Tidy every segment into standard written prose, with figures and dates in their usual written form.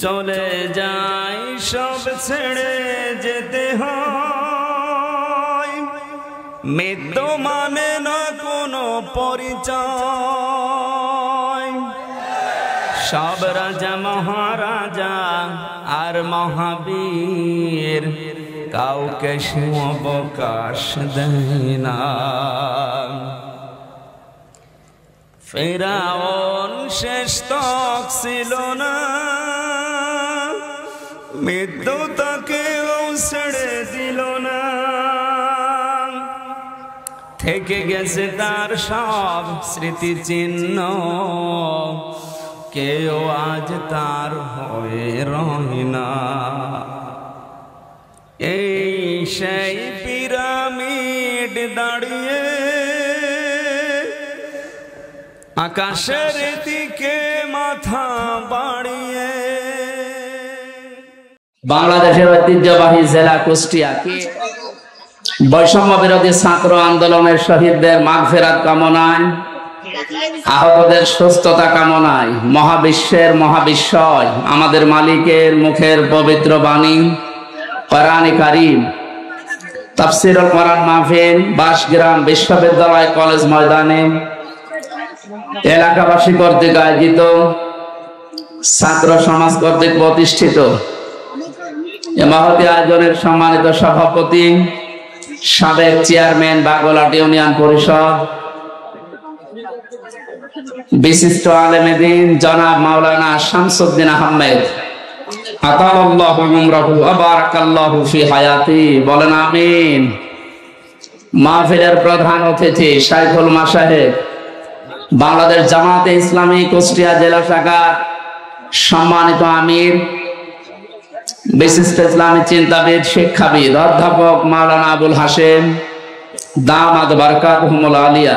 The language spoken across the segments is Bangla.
চলে যাই সব ছেড়ে যেতে হয়, মৃত্যু মানে না কোনো পরিচয়। সব রাজা মহারাজা আর মহাবীর কাউকে অবকাশ দেয় না। ফেরাউন শেষ তক ছিল না, মৃত্যু তাকেও ছেড়ে দিল না। থেকে গেছে তার সব স্মৃতিচিহ্ন, কেউ আজ তার হয়ে রয় না। এই সেই পিরামিড দাঁড়িয়ে আকাশের দিকে মাথা বাড়িয়ে। বাংলাদেশের ঐতিহ্যবাহী জেলা কুষ্টিয়াকে বৈষম্য বিরোধী ছাত্র আন্দোলনের শহীদদের মাগফিরাত কামনায়, আহতদের সুস্থতা কামনায় মহাবিশ্বের মহাবিশ্বয় আমাদের মালিকের মুখের পবিত্র বাণী কোরআন কারীম তাফসীরুল কোরআন মাহফিল বাসগ্রাম বিশ্ববিদ্যালয় কলেজ ময়দানে এলাকাবাসী কর্তৃক আয়োজিত, ছাত্র সমাজ কর্তৃক প্রতিষ্ঠিত এ মহতী আয়োজনের সম্মানিত সভাপতি, সাবেক চেয়ারম্যান বাগলাট ইউনিয়ন পরিষদ, বিশিষ্ট আলেমে দ্বীন জনাব মাওলানা শামসুদ্দিন আহমেদ আতাল্লাহু উমরাহু ওয়া বারাকাল্লাহু ফি হায়াতি, বলেন আমিন। মাহফিলের প্রধান অতিথি শাইখুল মাশায়েখ বাংলাদেশ জামাতে ইসলামী কুষ্টিয়া জেলা শাখার সম্মানিত আমির, বিশিষ্ট ইসলামী চিন্তাবিদ শিক্ষাবিদ অধ্যাপক মাওলানা আবুল হাশেম দামাত বারকাতুহুমুল আলিয়া,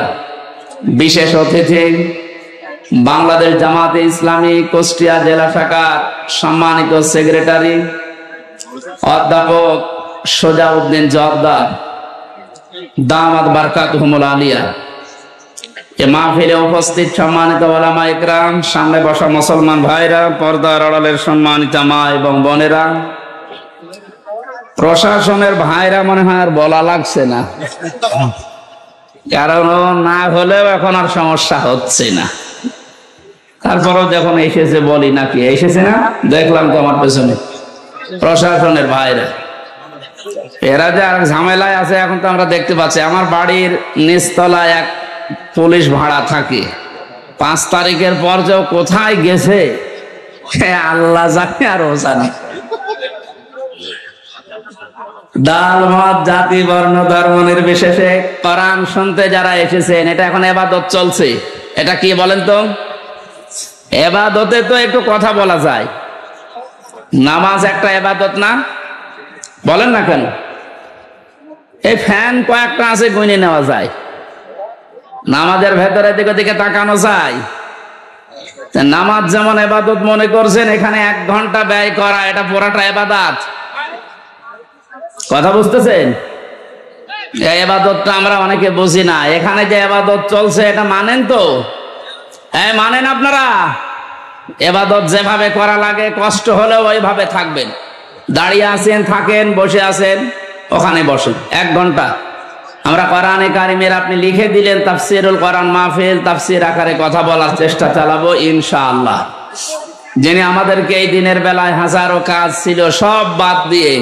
বিশেষ অতিথি বাংলাদেশ জামাতে ইসলামী কুষ্টিয়া জেলা শাখার সম্মানিত সেক্রেটারি অধ্যাপক সোজাউদ্দিন জর্দার দামাত বারকাতুহুমুল আলিয়া, এ মাহফিলে উপস্থিত সম্মানিত ওলামা ইকরাম, সামনে বসা মুসলমান ভাইরা, পর্দার আড়ালের সম্মানিত মা এবং বোনেরা, প্রশাসনের ভাইরা মনে হয় আর বলা লাগছে না, কারণ না হলেও এখন আর সমস্যা হচ্ছে না। তারপরেও যখন এসেছে বলি নাকি এসেছে না, দেখলাম তো আমার পেছনে প্রশাসনের ভাইরা, এরা যে আর ঝামেলায় আছে এখন তো আমরা দেখতে পাচ্ছি। আমার বাড়ির নিচতলায় এক পুলিশ ভাড়া থাকে, 5 তারিখের পর যে কোথায় গেছে আল্লাহ জানে আর ও জানে। ডাল মত জাতি বর্ণ ধর্ম নির্বিশেষে কোরআন শুনতে যারা এসেছেন, এটা এখন ইবাদত চলছে। এটা কি বলেন তো? ইবাদতে তো একটু কথা বলা যায়, নামাজ একটা ইবাদত না? বলেন না কেন? এই ফ্যান কয়েকটা আছে গুনে নেওয়া যায়, নামাজের ভেতরে দিকে দিকে তাকানো যায়। নামাজ যেমন ইবাদত মনে করছেন, এখানে 1 ঘন্টা ব্যয় করা এটা পুরাটা ইবাদত। কথা বুঝতেছেন? এই ইবাদতটা আমরা অনেকে বুঝি না। এখানে যে ইবাদত চলছে এটা মানেন তো? মানেন আপনারা? ইবাদত যেভাবে করা লাগে, কষ্ট হলেও ওইভাবে থাকবেন। দাঁড়িয়ে আছেন থাকেন, বসে আছেন ওখানে বসেন 1 ঘন্টা। আমরা কোরআনে কারিমের আপনি লিখে দিলেন তাফসীরুল কোরআন মাহফিল, তাফসীর আকারে কথা বলার চেষ্টা চালাবো ইনশাআল্লাহ। যিনি আমাদেরকে এই দিনের বেলায় হাজারো কাজ ছিল সব বাদ দিয়ে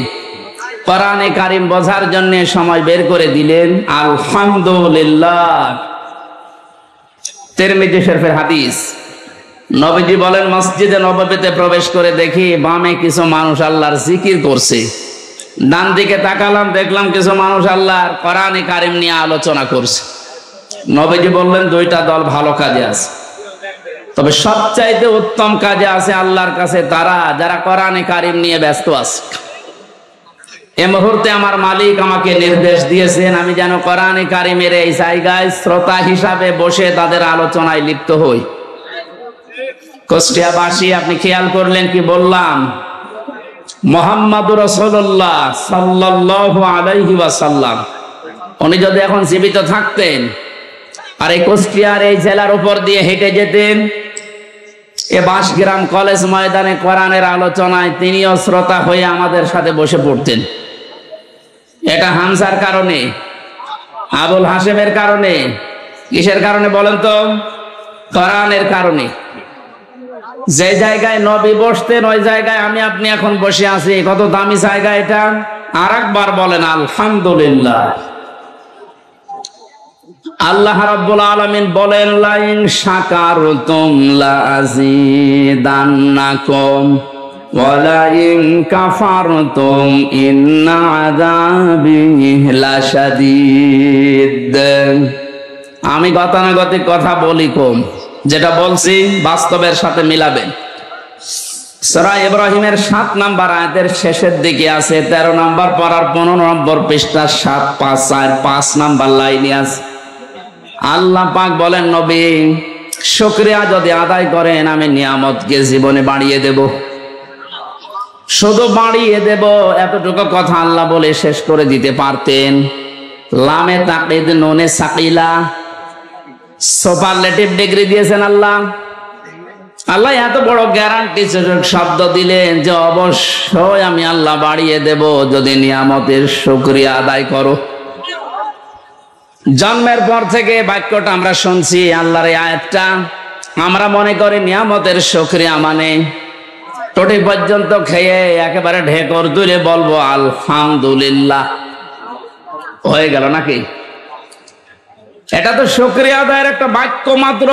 কোরআনে কারিম বোঝার জন্য সময় বের করে দিলেন, আলহামদুলিল্লাহ। তিরমিজি শরীফের হাদিস, নবীজি বলেন, মসজিদে নববীতে প্রবেশ করে দেখি বামে কিছু মানুষ আল্লাহর জিকির করছে, ডান দিকে তাকালাম দেখলাম কিছু মানুষ আল্লাহর কোরআনে কারিম নিয়ে আলোচনা করছে। নবীজি বললেন 2টা দল ভালো কাজে আছে, তবে সবচাইতে উত্তম কাজে আছে আল্লাহর কাছে তারা যারা কোরআনে কারিম নিয়ে ব্যস্ত আছে। এই মুহূর্তে আমার মালিক আমাকে নির্দেশ দিয়েছেন আমি যেন কোরআনে কারিমের এই জায়গায় শ্রোতা হিসাবে বসে তাদের আলোচনায় লিপ্ত হই। কুষ্টিয়াবাসী, আপনি খেয়াল করলেন কি বললাম? মুহাম্মাদুর রাসূলুল্লাহ সাল্লাল্লাহু আলাইহি ওয়াসাল্লাম উনি যদি এখন জীবিত থাকতেন আর এই কুষ্টিয়ার এই জেলার উপর দিয়ে হেঁটে যেতেন, এ বাঁশগ্রাম কলেজ ময়দানে কোরআনের আলোচনায় তিনিও শ্রোতা হয়ে আমাদের সাথে বসে পড়তেন। এটা হামজার কারণে, আবুল হাশেমের কারণে, কিসের কারণে বলেন তো? কোরআনের কারণে। যে জায়গায় নবী বসতেন ওই জায়গায় আমি আপনি এখন বসে আছি। কত দামি জায়গা এটা! আর একবার বলেন আলহামদুলিল্লাহ। আল্লাহ রাব্বুল আলামিন বলেন, লাইন শাকারতুম লাযিদান্নাকুম ওয়া লাইন কাফারতুম ইন্না আযাবি লাশাদীদ। আমি গতানুগতিক কথা বলি কম, যেটা বলছি বাস্তবের সাথে মিলাবেন। সূরা ইব্রাহিমের 7 নম্বর আয়াতের শেষের দিকে আছে, 13 নম্বর পারার 15 নম্বর পৃষ্ঠা 7-5 নম্বর লাইনে আছে। আল্লাহ পাক বলেন, নবী শুকরিয়া যদি আদায় করেন আমি নিয়ামতকে জীবনে বাড়িয়ে দেব, শুধু বাড়িয়ে দেব। এতটুকু কথা আল্লাহ বলে শেষ করে দিতে পারতেন। লামে তাকিদ নুনে সাকিলা, সুপারলেটিভ ডিগ্রি দিয়েছেন আল্লাহ। আল্লাহ এত বড় গ্যারান্টি শব্দ দিলেন যে অবশ্যই আমি আল্লাহ বাড়িয়ে দেব যদি নিয়ামতের শুকরিয়া আদায় করো। জন্মের পর থেকে বাক্যটা আমরা শুনছি, আল্লাহর এই আয়াতটা, আমরা মনে করি নিয়ামতের শুকরিয়া মানে টটি পর্যন্ত খেয়ে একেবারে ঢেকর তুলে বলবো আলহামদুলিল্লাহ, হয়ে গেল নাকি? এটা তো শুকরিয়া আদায়ের একটা বাক্য মাত্র।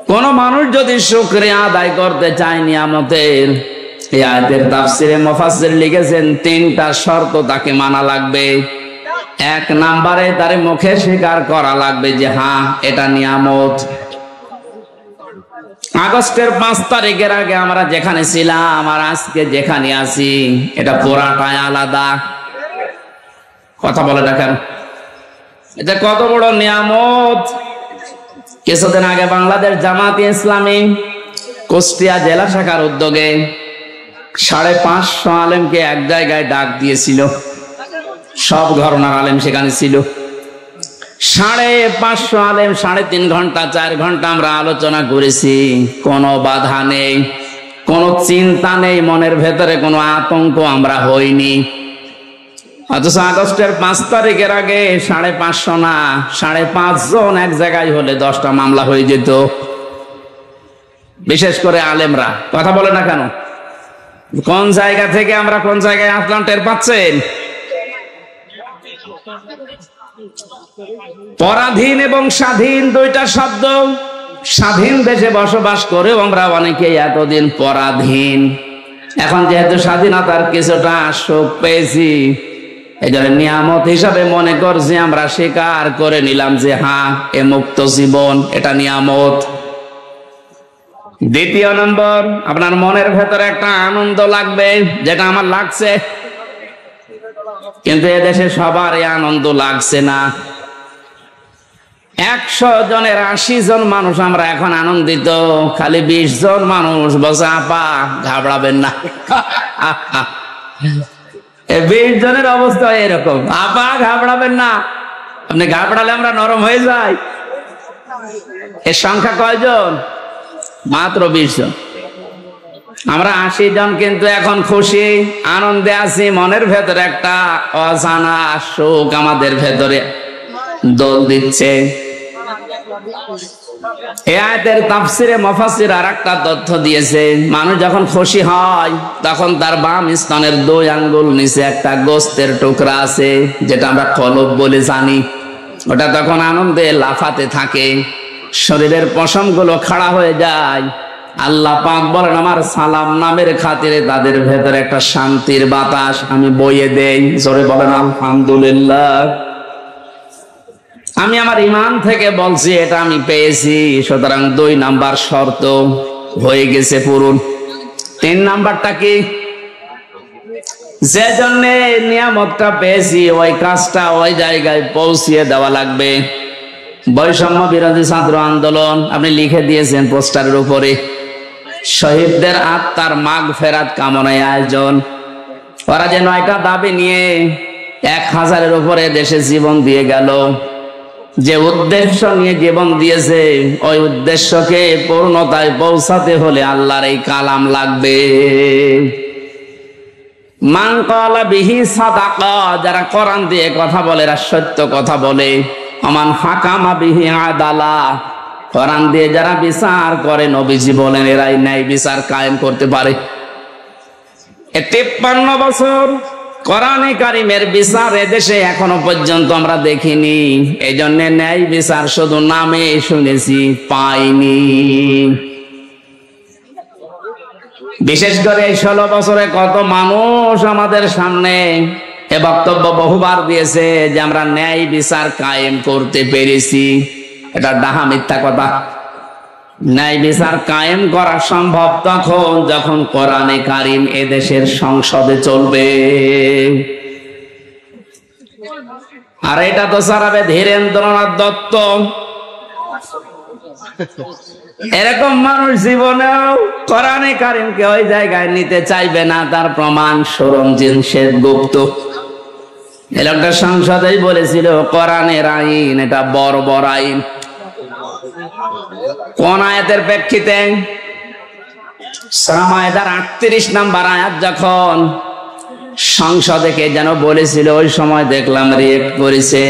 কোন মানুষ যদি শুকরিয়া আদায় করতে চায় নিয়ামতের, এই আয়াতের তাফসিরে মুফাসসির লিখেছেন 3টা শর্ত তাকে মানা লাগবে। 1 নম্বরে তার মুখে স্বীকার করা লাগবে যে হ্যাঁ এটা নিয়ামত। আগস্টের 5 তারিখের আগে আমরা যেখানে ছিলাম আর আজকে যেখানে আছি এটা পুরাটাই আলাদা। কথা বলে দেখেন, এটা কত বড় নিয়ামত। কিছুদিন আগে বাংলাদেশ জামাতে ইসলামী কুষ্টিয়া জেলা শাখার উদ্যোগে 550 আলেমকে এক জায়গায় ডাক দিয়েছিল। সব ঘরানার আলেম সেখানে ছিল। 550 আলেম 3.5 ঘন্টা 4 ঘন্টা আমরা আলোচনা করেছি। কোনো বাধা নেই, কোনো চিন্তা নেই, মনের ভেতরে কোনো আতঙ্ক আমরা হইনি। অথচ আগস্টের 5 তারিখের আগে 550 না 5.5 জন এক জায়গায় হলে 10টা মামলা হয়ে যেত। বিশেষ করে আলেমরা কথা বলে না কেন? কোন জায়গা থেকে আমরা কোন জায়গায় আসলাম টের পাচ্ছেন? পরাধীন এবং স্বাধীন 2টা শব্দ। স্বাধীন দেশে বসবাস করেও আমরা অনেকেই এতদিন পরাধীন। এখন যেহেতু স্বাধীনতার কিছুটা সুখ পেয়েছি, এই জন্য নিয়ামত হিসাবে মনে করছি, আমরা স্বীকার করে নিলাম যে হ্যাঁ এ মুক্ত জীবন, এটা নিয়ামত। 2 নম্বর, আপনার মনের ভেতরে একটা আনন্দ লাগবে, যেটা আমার লাগছে। কিন্তু এদেশে সবার এই আনন্দ লাগছে না। 100 জনের 80 জন মানুষ আমরা এখন আনন্দিত, খালি 20 জন মানুষ বসে আপা ঘাবড়াবেন না। 20 জনের অবস্থা এরকম, আপা ঘাবড়াবেন না। আপনি ঘাবড়ালে আমরা নরম হয়ে যাই। এর সংখ্যা কয়জন? মাত্র 20 জন। আমরা 80 জন কিন্তু এখন খুশি, আনন্দে আছি। মনের ভেতরে একটা অজানা সুখ আমাদের ভেতরে দোল দিচ্ছে। এই আয়াতের তাফসিরে মুফাসসির আরেকটা তথ্য দিয়েছে, মানুষ যখন খুশি হয় তখন তার বাম স্তনের 2 আঙ্গুল নিচে একটা গোস্তের টুকরা আছে, যেটা আমরা কলব বলে জানি। ওটা তখন আনন্দে লাফাতে থাকে, শরীরের পশমগুলো খাড়া হয়ে যায়। আল্লাহ পাক বলেন আমার সালাম নামের খাতিরে তাদের ভেতরে একটা শান্তির বাতাস আমি বইয়ে দেই। জোরে বলেন আলহামদুলিল্লাহ। আমি আমার ঈমান থেকে বলছি এটা আমি পেয়েছি, সুতরাং 2 নাম্বার শর্ত হয়ে গেছে পূরণ। 3 নাম্বারটা কি? যে জন্য নিয়ামতটা পেয়েছি ওই কাজটা ওই জায়গায় পৌঁছিয়ে দেওয়া লাগবে। বৈষম্য বিরোধী ছাত্র আন্দোলন আপনি লিখে দিয়েছেন পোস্টারের উপরে, শহীদদের আত্মার মাগফিরাত কামনায় আয়োজন। ওরা যে 9টা দাবি নিয়ে 1000-এর উপরে দেশে জীবন দিয়ে গেল, যে উদ্দেশ্য নিয়ে জীবন দিয়েছে ওই উদ্দেশ্যকে পূর্ণতায় পৌঁছাতে হলে আল্লাহর এই কালাম লাগবে। মান ক্বালা বিহি সাদাকা, যারা কোরআন দিয়ে কথা বলে এরা সত্য কথা বলে। আমান হাকামা বিহি আদালা, কোরআন দিয়ে যারা বিচার করে নবীজি বলেন এরাই ন্যায় বিচার কায়েম করতে পারে। 53 বছর কোরআনে কারিমের বিচার এদেশে এখনো পর্যন্ত আমরা দেখিনি। এই জন্য ন্যায় বিচার শুধু নামে শুনেছি, পাইনি। বিশেষ করে এই 16 বছরে কত মানুষ আমাদের সামনে এ বক্তব্য বহুবার দিয়েছে যে আমরা ন্যায় বিচার কায়েম করতে পেরেছি। এটা ডাহা মিথ্যা কথা। ন্যায় বিচার কায়েম করা সম্ভব তখন যখন কোরআনে কারিম এদেশের সংসদে চলবে। আর এটা তো সারাবে ধীরেন্দ্রনাথ দত্ত। এরকম মানুষ জীবনেও কোরআনে কারিমকে ওই জায়গায় নিতে চাইবে না। তার প্রমাণ সরঞ্জিত সেনগুপ্ত। এই লোকটা সংসদেই বলেছিল কোরআনের আইন এটা বর্বর আইন। কোন আয়াতের প্রেক্ষিতে? সূরা মায়েদার 38 নম্বর আয়াত যখন সংসদে কে যেন বলেছিল, ওই সময় দেখলাম রিয়েক্ট করেছে,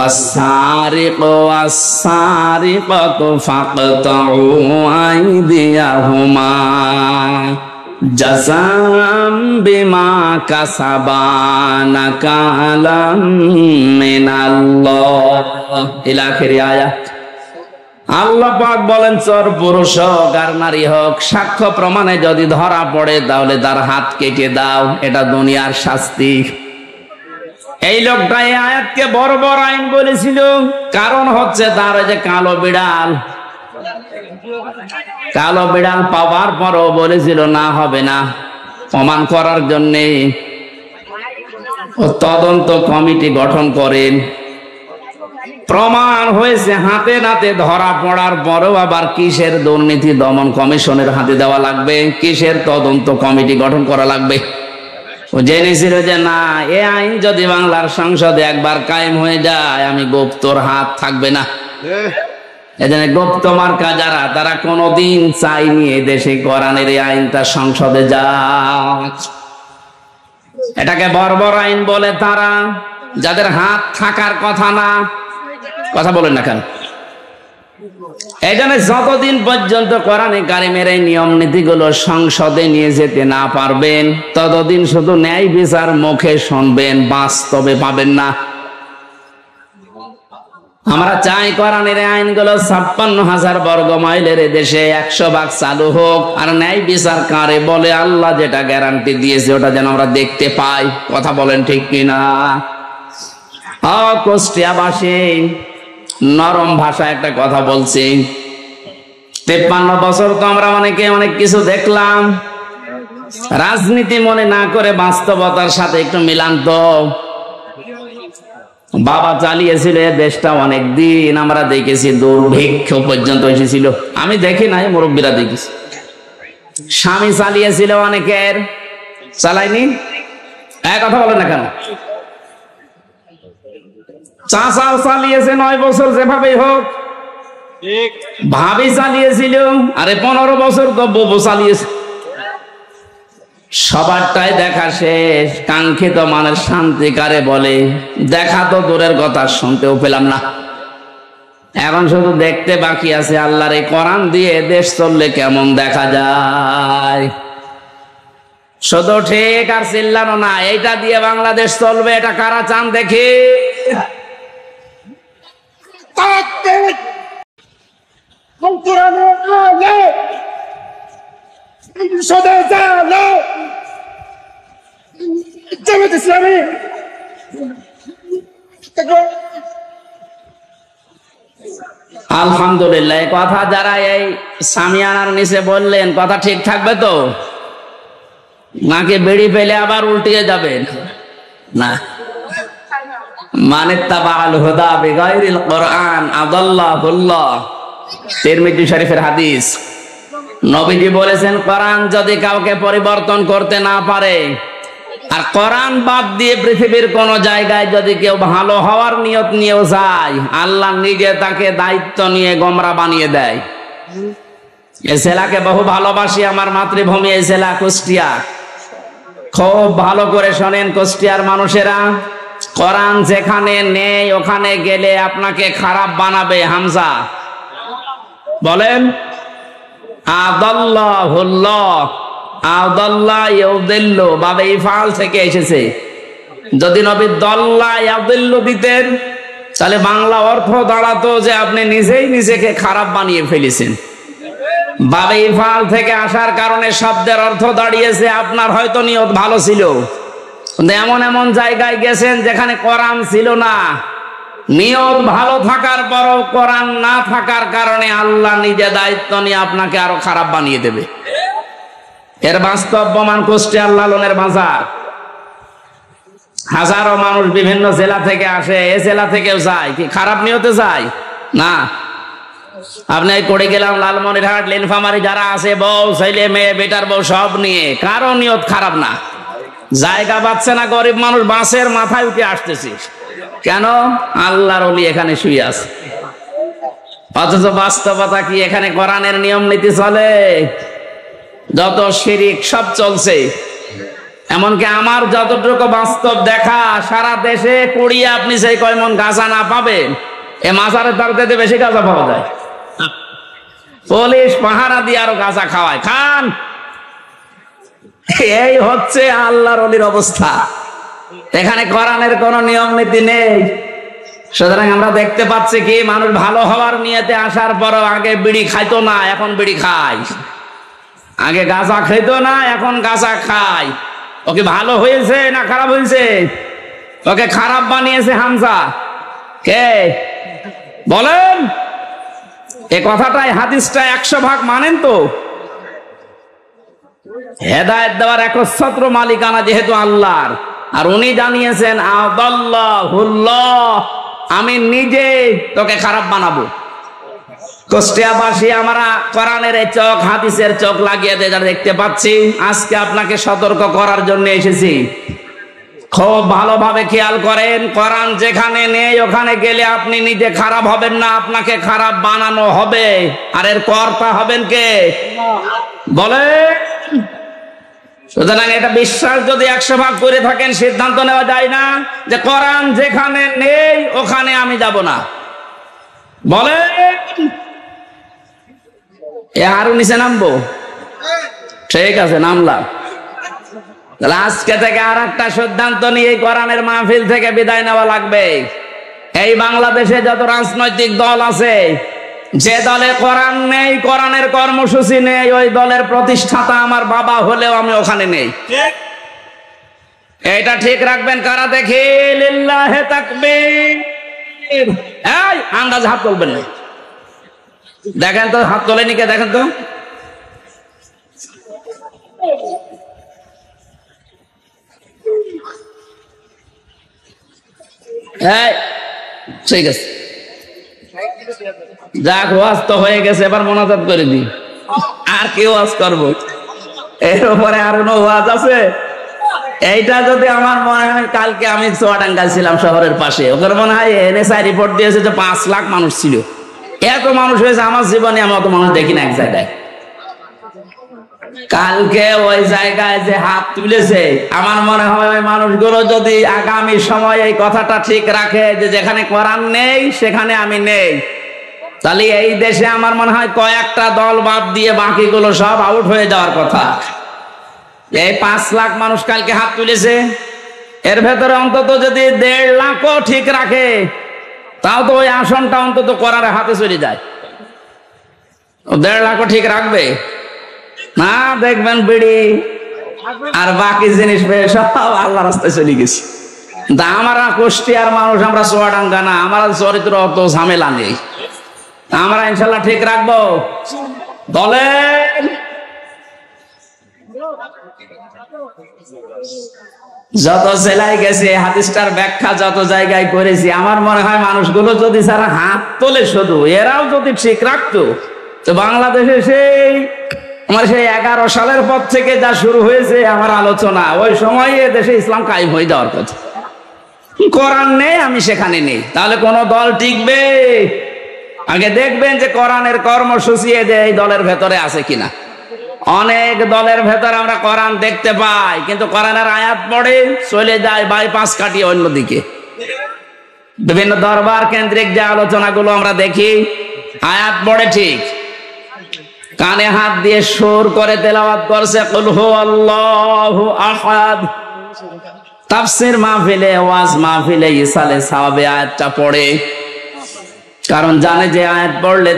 আস-সারিকু ওয়াস-সারিকাতু ফাকতাউ আইদিয়াহুমা জাযাম বিমা কাসাবা নাকালাম মিনাল্লাহ ইলা আখিরি আয়াত। আল্লাহ পাক বলেন চোর পুরুষ হোক আর নারী হোক, সাক্ষ্য প্রমাণে যদি ধরা পড়ে তাহলে তার হাত কেটে দাও, এটা দুনিয়ার শাস্তি। এই লোকটা এই আয়াতকে বর্বর আইন বলেছিল। কারণ হচ্ছে তার ওই যে কালো বিড়াল পাওয়ার পরও বলেছিল না হবে না। প্রমাণ করার জন্যে তদন্ত কমিটি গঠন করেন। প্রমাণ হয়েছে, হাতে নাতে ধরা পড়ার পরেও আবার কিসের দুর্নীতি দমন কমিশনের হাতে দেওয়া লাগবে, কিসের তদন্ত কমিটি গঠন করা লাগবে। ও জেনেছিল যে না, এ আইন যদি বাংলার সংসদে একবার কায়েম হয়ে যায় আমি গুপ্তর হাত থাকবে না। এজন্য গুপ্ত মার্কা যারা, তারা কোনোদিন চাইনি এ দেশে কোরআনের এই আইনটা সংসদে যাক। এটাকে বর্বর আইন বলে তারা, যাদের হাত থাকার কথা না। কথা বলেন না কেন? এই জন্য যতদিন পর্যন্ত কোরআনে কারিমের এই নিয়ম নীতিগুলো সংসদে নিয়ে যেতে না পারবেন ততদিন শুধু ন্যায় বিচার মুখে শুনবেন, বাস্তবে পাবেন না। আমরা চাই কোরআনের আইনগুলো 56,000 বর্গ মাইলের দেশে 100% চালু হোক। আর ন্যায় বিচার কারে বলে আল্লাহ যেটা গ্যারান্টি দিয়েছে ওটা যেন আমরা দেখতে পাই। কথা বলেন ঠিক কিনা? কুষ্টিয়াবাসী নরম ভাষায় একটা কথা বলছি। 53 বছর তো আমরা অনেকে অনেক কিছু দেখলাম। রাজনীতি মনে না করে বাস্তবতার সাথে একটু মিলান তো। বাবা চালিয়েছিল দেশটা অনেক দিন, আমরা দেখেছি দুর্ভিক্ষ পর্যন্ত এসেছিল। আমি দেখি নাই, মুরব্বীরা দেখেছি। স্বামী চালিয়েছিল অনেকের, চালায়নি। এক কথা বলে না কেন? চাচাও চালিয়েছে 9 বছর, যেভাবে হোক। ভাবি চালিয়েছিল, আরে 15 বছর তো বউ চালিয়েছে। সবারটাই দেখা শেষ। কাঙ্ক্ষিত মানের শান্তি কারে বলে? দেখা তো দূরের কথা, শুনতেও পেলাম না। এখন শুধু দেখতে বাকি আছে আল্লাহর এই কোরআন দিয়ে দেশ চললে কেমন দেখা যায়। শুধু ঠিক আর চিল্লানো না, এইটা দিয়ে বাংলাদেশ চলবে, এটা কারা চান দেখি? আলহামদুলিল্লাহ, কথা যারা এই সামিয়ানার নিচে বললেন কথা ঠিক থাকবে তো নাকি বেড়ি পেলে আবার উল্টিয়ে যাবেন? না, মানে তাবাল হুদা বিগাইরিল কোরআন আদাল্লাহুল্লাহ। তিরমিজি শরীফের হাদিস। নবীজি বলেছেন কোরআন যদি কাউকে পরিবর্তন করতে না পারে আর কোরআন বাদ দিয়ে পৃথিবীর কোন জায়গায় যদি কেউ ভালো হওয়ার নিয়ত নিয়েও যায়, আল্লাহ নিজে তাকে দায়িত্ব নিয়ে গোমরা বানিয়ে দেয়। এই জেলাকে বহু ভালোবাসি, আমার মাতৃভূমি এই জেলা কুষ্টিয়া। খুব ভালো করে শোনেন কুষ্টিয়ার মানুষেরা, কোরআন যেখানে নেই ওখানে গেলে আপনাকে খারাপ বানাবে। হামজা বলেন আদাল্লাহুল্লাহ, আদাল্লাহ ইউদিল্লু বাবে ইফআল থেকে এসেছে। যদি নবী দল্লা ইয়াদিল্লু দিতেন তাহলে বাংলা অর্থ দাঁড়াতো যে আপনি নিজেই নিজেকে খারাপ বানিয়ে ফেলেছেন। বাবে ইফআল থেকে আসার কারণে শব্দের অর্থ দাঁড়িয়েছে আপনার হয়তো নিয়ত ভালো ছিল, কিন্তু এমন এমন জায়গায় গেছেন যেখানে কোরআন ছিল না। নিয়ত ভালো থাকার পরও কোরআন না থাকার কারণে আল্লাহ নিজে দায়িত্ব নিয়ে আপনাকে আরো খারাপ বানিয়ে দেবে। এর বাস্তব প্রমাণ কুষ্টিয়ার লালনের বাজার। হাজারো মানুষ বিভিন্ন জেলা থেকে আসে, এ জেলা থেকেও যায়, কি খারাপ নিয়তে যায় না। আপনি করে গেলাম লালমনিরহাট, নীলফামারী যারা আছে, বউ ছেলে মেয়ে বেটার বউ সব নিয়ে, কারো নিয়ত খারাপ না। জায়গা পাচ্ছে না, গরিব মানুষ বাঁশের মাথায় উঠে আসতেছে, কেন? আল্লাহর ওলি এখানে শুয়ে আছে। অথচ বাস্তবতা কি? এখানে কোরআনের নিয়ম নীতি চলে, যত শিরিক সব চলছে। এমনকি আমার যতটুকু বাস্তব দেখা, সারা দেশে কুড়িয়ে আপনি সেই কয় মন গাঁজা না পাবেন, এ মাজারের তারতে বেশি গাঁজা পাওয়া যায়। পুলিশ পাহারা দিয়ে আরো গাঁজা খাওয়ায়, খান। এই হচ্ছে আল্লাহর ওলির অবস্থা। এখানে কোরআনের কোন নিয়ম নীতি নেই। সুতরাং আমরা দেখতে পাচ্ছি কি, মানুষ ভালো হওয়ার নিয়তে আসার পরও আগে বিড়ি খাইতো না, এখন বিড়ি খায়। আগে গাঁজা খাইতো না, এখন গাঁজা খায়। ওকে ভালো হয়েছে না খারাপ হয়েছে? ওকে খারাপ বানিয়েছে হামজা। কে বলেন? এ কথাটাই হাদিসটা 100 ভাগ মানেন তো? হেদায়েত দেওয়ার একচ্ছত্র মালিকানা যেহেতু আল্লাহর, আর উনি জানিয়েছেন আদাল্লাহুল্লাহ, আমি নিজে তোকে খারাপ বানাবো। কুষ্টিয়াবাসী আমরা কোরআনের এই চোখ, হাদিসের চোখ লাগিয়ে দিয়ে যারা দেখতে পাচ্ছি, আজকে আপনাকে সতর্ক করার জন্য এসেছি। খুব ভালোভাবে খেয়াল করেন, কোরআন যেখানে নেই ওখানে গেলে আপনি নিজে খারাপ হবেন না, আপনাকে খারাপ বানানো হবে। আর এর কর্তা হবেন কে? বলে। সুতরাং এটা বিশ্বাস যদি 100 ভাগ করে থাকেন, সিদ্ধান্ত নেওয়া যায় না যে কোরআন যেখানে নেই ওখানে আমি যাব না। বলে আরো নিচে নামবো? ঠিক আছে, নামলাম। তাহলে আজকে থেকে আর একটা সিদ্ধান্ত নিয়ে কোরআনের মাহফিল থেকে বিদায় নেওয়া লাগবে। এই বাংলাদেশে যত রাজনৈতিক দল আছে, যে দলে কোরআন নেই, কোরআনের কর্মসূচি নেই, ওই দলের প্রতিষ্ঠাতা আমার বাবা হলেও আমি ওখানে নেই। এটা ঠিক রাখবেন। কারা দেখি? লিল্লাহে তাকবীর। এই আন্দাজ হাত তুলবেন না। দেখেন তো, হাত তোলেনি কে? দেখেন তো। ঠিক আছে, যাক, ওয়াজ তো হয়ে গেছে, এবার মোনাজাত করে দিই। আর কি ওয়াজ করবো? এর উপরে আর কোনো ওয়াজ আছে? এইটা যদি আমার মনে হয়, কালকে আমি চুয়াডাঙ্গা ছিলাম শহরের পাশে, ওখানে মনে হয় NSI রিপোর্ট দিয়েছে যে 5 লাখ মানুষ ছিল। এত মানুষ হয়েছে আমার জীবনে আমি অত মানুষ দেখি না এক জায়গায়। কালকে ওই জায়গায় যে হাত তুলেছে, আমার মনে হয় ওই মানুষগুলো যদি আগামী সময় এই কথাটা ঠিক রাখে যে যেখানে কোরআন নেই সেখানে আমি নেই, তাহলে এই দেশে আমার মনে হয় কয়েকটা দল বাদ দিয়ে বাকিগুলো সব আউট হয়ে যাওয়ার কথা। এই 5 লাখ মানুষ কালকে হাত তুলেছে, এর ভেতরে অন্তত যদি 1.5 লাখও ঠিক রাখে, তাও তো ওই আসনটা অন্তত করার হাতে চলে যায়। 1.5 লাখও ঠিক রাখবে না, দেখবেন বিড়ি আর বাকি জিনিস পেয়ে সব আল্লাহ রাস্তায় চলে গেছে। আমরা কুষ্টিয়ার মানুষ, আমরা চুয়াডাঙ্গা না, আমার চরিত্র অত ঝামেলা নেই, আমরা ইনশাল্লাহ ঠিক রাখবো। বলেন যত জেলায় গেছে, হাদিসটার ব্যাখ্যা যত জায়গায় করেছি, আমার মনে হয় মানুষগুলো যদি সারা হাত তোলে শুধু, এরাও যদি ঠিক রাখতো, তো বাংলাদেশে সেই আমার সেই 11 সালের পর থেকে যা শুরু হয়েছে আমার আলোচনা, ওই সময় দেশে ইসলাম কায়েম হয়ে যাওয়ার কথা। কোরআন নেই, আমি সেখানে নেই, তাহলে কোন দল টিকবে? আগে দেখবেন যে কোরআনের কর্মসূচি এই দলের ভেতরে আছে কিনা। অনেক দলের ভেতরে আমরা কোরআন দেখতে পাই, কিন্তু কোরআনের আয়াত পড়ে চলে যায় বাইপাস কাটিয়ে অন্যদিকে। বিভিন্ন দরবার কেন্দ্রিক যে আলোচনাগুলো আমরা দেখি, আয়াত পড়ে ঠিক, কানে হাত দিয়ে সুর করে তেলাওয়াত করছে কুল হুয়াল্লাহু আহাদ। তাফসীর মাহফিলে, ওয়াজ মাহফিলে ইসালে সাওয়াবে আয়াতটা পড়ে, কারণ জানে যে আয়াত পড়লে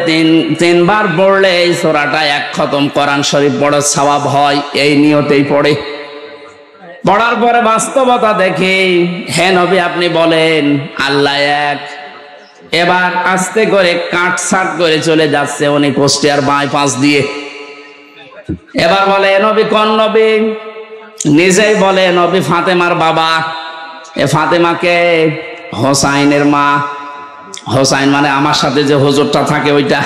তিনবার পড়লে এই সূরাটা এক খতম কোরআন শরীফ পড়ার সওয়াব হয়, এই নিয়তেই পড়ে। পড়ার পরে বাস্তবতা দেখে, হে নবী আপনি বলেন আল্লাহ এক। এবার আস্তে করে কাটছাট করে চলে যাচ্ছে উনি কুষ্টিয়ার বাইপাস দিয়ে। এবার বলে নবী কোন নবী? নিজেই বলে নবী ফাতেমার বাবা। এ ফাতেমাকে হোসাইনের মা। হোসাইন মানে আমার সাথে যে হুজুরটা থাকে ওইটা,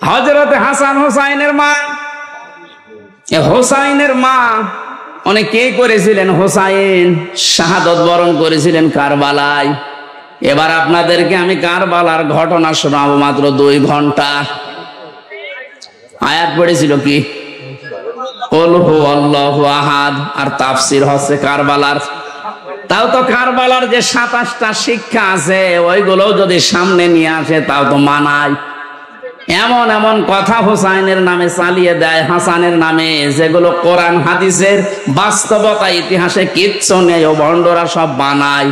হযরতে হাসান হোসাইনের মা। এ হোসাইনের মা উনি কে করেছিলেন? হোসাইন শাহাদত বরণ করেছিলেন কারবালায়। এবার আপনাদেরকে আমি কারবালার ঘটনা শোনাবো মাত্র 2 ঘন্টা। আয়াত পড়েছিল কি? কুল হুয়াল্লাহু আহাদ, আর তাফসীর হচ্ছে কারবালার। তাও তো কারবালার যে 27টা শিক্ষা আছে ওইগুলো যদি সামনে নিয়ে আসে তাও তো মানায়। এমন এমন কথা হোসাইনের নামে চালিয়ে দেয়, হাসানের নামে, যেগুলো কোরআন হাদিসের বাস্তবতা ইতিহাসে কিচ্ছু নেই, ও ভণ্ডরা সব বানায়।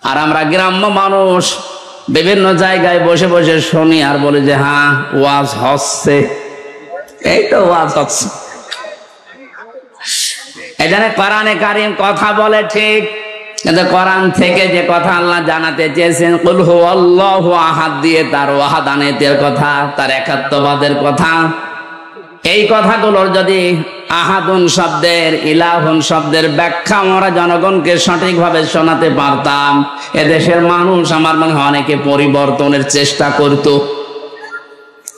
আর আমরা গ্রাম্য মানুষ বিভিন্ন জায়গায় বসে বসে শুনি আর বলি যে হ্যাঁ ওয়াজ হচ্ছে, এই তো ওয়াজ হচ্ছে। এখানে কোরআনে কারীম কথা বলে ঠিক, কিন্তু কোরআন থেকে যে কথা আল্লাহ জানাতে চেয়েছেন কুল হুয়াল্লাহু আহাদ দিয়ে তার ওয়াহাদানিয়তের কথা, তার একাত্মবাদের কথা, এই কথাগুলোর যদি আহাদুন শব্দের, ইলাহুন শব্দের ব্যাখ্যা আমরা জনগণকে সঠিকভাবে শোনাতে পারতাম, এদেশের মানুষ আমার মনে হয় অনেকে পরিবর্তনের চেষ্টা করত।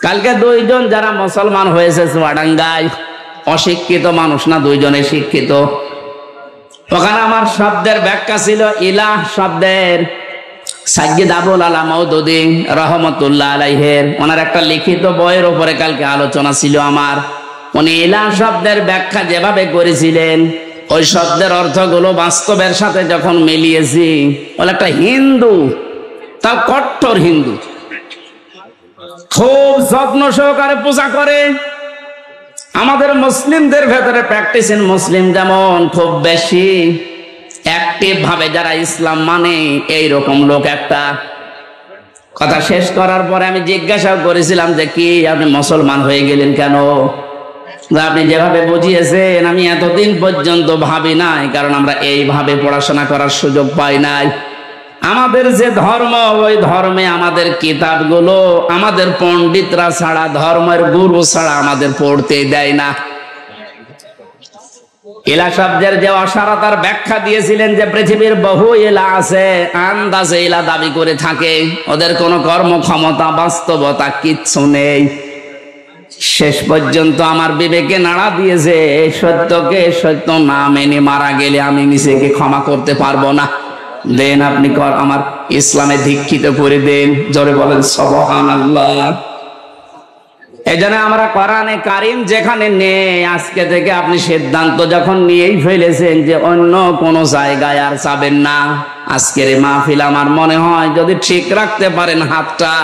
কালকে 2 জন যারা মুসলমান হয়েছে চুয়াডাঙ্গায়, অশিক্ষিত মানুষ না, 2 জনে শিক্ষিত। ওখানে আমার শব্দের ব্যাখ্যা ছিল ইলাহ শব্দের সাইয়্যিদ আবুল আলা মওদুদী রাহমাতুল্লাহ আলাইহির, ওনার একটা লিখিত বইয়ের উপরে কালকে আলোচনা ছিল আমার। উনি ইলাহ শব্দের ব্যাখ্যা যেভাবে করেছিলেন, ওই শব্দের অর্থগুলো বাস্তবের সাথে যখন মিলিয়েছি, বলে একটা হিন্দু, তাও কট্টর হিন্দু, খুব যত্ন সহকারে পূজা করে। আমাদের মুসলিমদের ভেতরে প্র্যাকটিসিং মুসলিম যেমন খুব বেশি, অ্যাক্টিভ ভাবে যারা ইসলাম মানে এইরকম লোক একটা। কথা শেষ করার পরে আমি জিজ্ঞাসা করেছিলাম যে কি আপনি মুসলমান হয়ে গেলেন কেন? আপনি যেভাবে বুঝিয়েছেন আমি এতদিন পর্যন্ত ভাবি নাই, কারণ আমরা এইভাবে পড়াশোনা করার সুযোগ পাই নাই। আমাদের যে ধর্ম, ওই ধর্মে আমাদের কিতাবগুলো আমাদের পণ্ডিতরা ছাড়া, ধর্মের গুরু ছাড়া আমাদের পড়তে দেয় না। ইলা শব্দের যে অসারতার ব্যাখ্যা দিয়েছিলেন যে পৃথিবীর বহু ইলা আছে, আন্দাজে ইলা দাবি করে থাকে, ওদের কোনো কর্মক্ষমতা বাস্তবতা কিচ্ছু নেই। শেষ পর্যন্ত আমার বিবেকে নাড়া দিয়েছে, সত্যকে সত্য না মেনে মারা গেলে আমি নিজেকে ক্ষমা করতে পারবো না। দেন আপনি আমার ইসলামে দীক্ষিত করে দেন, জোরে বলেন সুবহানাল্লাহ। এই জন্য আমরা কোরআনে কারীম যেখানে নেই, আজকে থেকে আপনি সিদ্ধান্ত যখন নিয়েই ফেলেছেন যে অন্য কোন জায়গায় আর যাবেন না, আজকের এই মাহফিল আমার মনে হয় যদি ঠিক রাখতে পারেন হাতটা,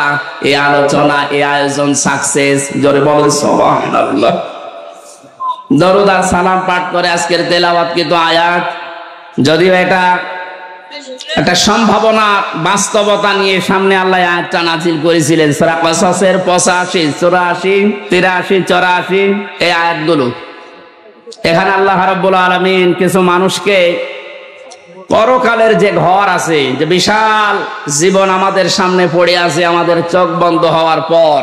এই আলোচনা, এই আয়োজন সাকসেস। জোরে বলেন সুবহানাল্লাহ। দরুদ আর সালাম পাঠ করে আজকের তেলাওয়াতকৃত আয়াত, যদিও এটা একটা সম্ভাবনা বাস্তবতা নিয়ে সামনে আল্লাহ আয়াতটা নাযিল করেছিলেন সূরা কসসের 85, 84, 83, 84 এই আয়াতগুলো। এখানে আল্লাহ রাব্বুল আলামিন কিছু মানুষকে পরকালের যে ঘর আছে, যে বিশাল জীবন আমাদের সামনে পড়ে আছে আমাদের চোখ বন্ধ হওয়ার পর,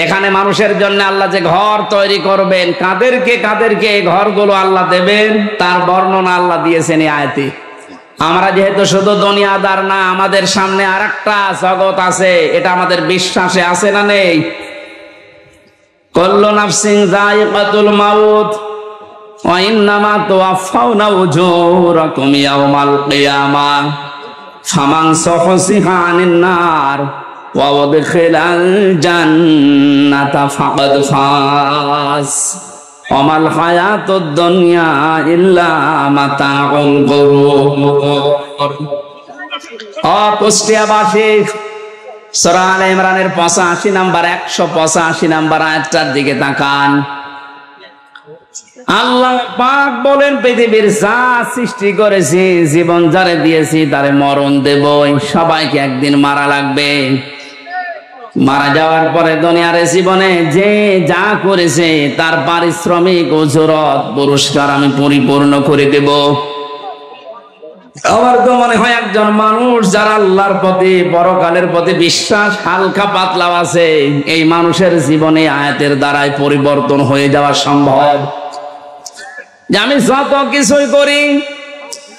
এখানে মানুষের জন্য আল্লাহ যে ঘর তৈরি করবেন, কাদেরকে কাদেরকে এই ঘরগুলো আল্লাহ দেবেন তার বর্ণনা আল্লাহ দিয়েছেন এই আয়াতে। আমরা যেহেতু শুধু দুনিয়াদার না, আমাদের সামনে আরেকটা জগৎ আছে, এটা আমাদের বিশ্বাসে আছে না নেই? কুল্লু নাফসিন যায়িকাতুল মাউত ওয়া ইন্নামা তুওয়াফাউনা উজুরাকুম ইয়াওমাল কিয়ামাহ ফামান সুহসিহা আনিন নার ওয়া উদখিলাল জান্নাতা ফাকাদ ফাজ ওয়া মাল হায়াতুদ দুনিয়া ইল্লা মাতাউল গুরুর। কুষ্টিয়াবাসী সূরা আলে ইমরানের 85 নাম্বার 185 নাম্বার আয়াতটার দিকে তাকান। আল্লাহ পাক বলেন, পৃথিবীর যা সৃষ্টি করেছি, জীবন যারে দিয়েছি তারে মরণ দেব। সবাইকে একদিন মারা লাগবে। মারা যাওয়ার পরে দুনিয়ার জীবনে যে যা করেছে তার পারিশ্রমিক উজরত পুরস্কার আমি পরিপূর্ণ করে দেব। আমার তো মনে হয় একজন মানুষ যারা আল্লাহর প্রতি পরকালের প্রতি বিশ্বাস হালকা পাতলা আছে, এই মানুষের জীবনে আয়াতের দ্বারাই পরিবর্তন হয়ে যাওয়া সম্ভব। যে আমি যত কিছুই করি,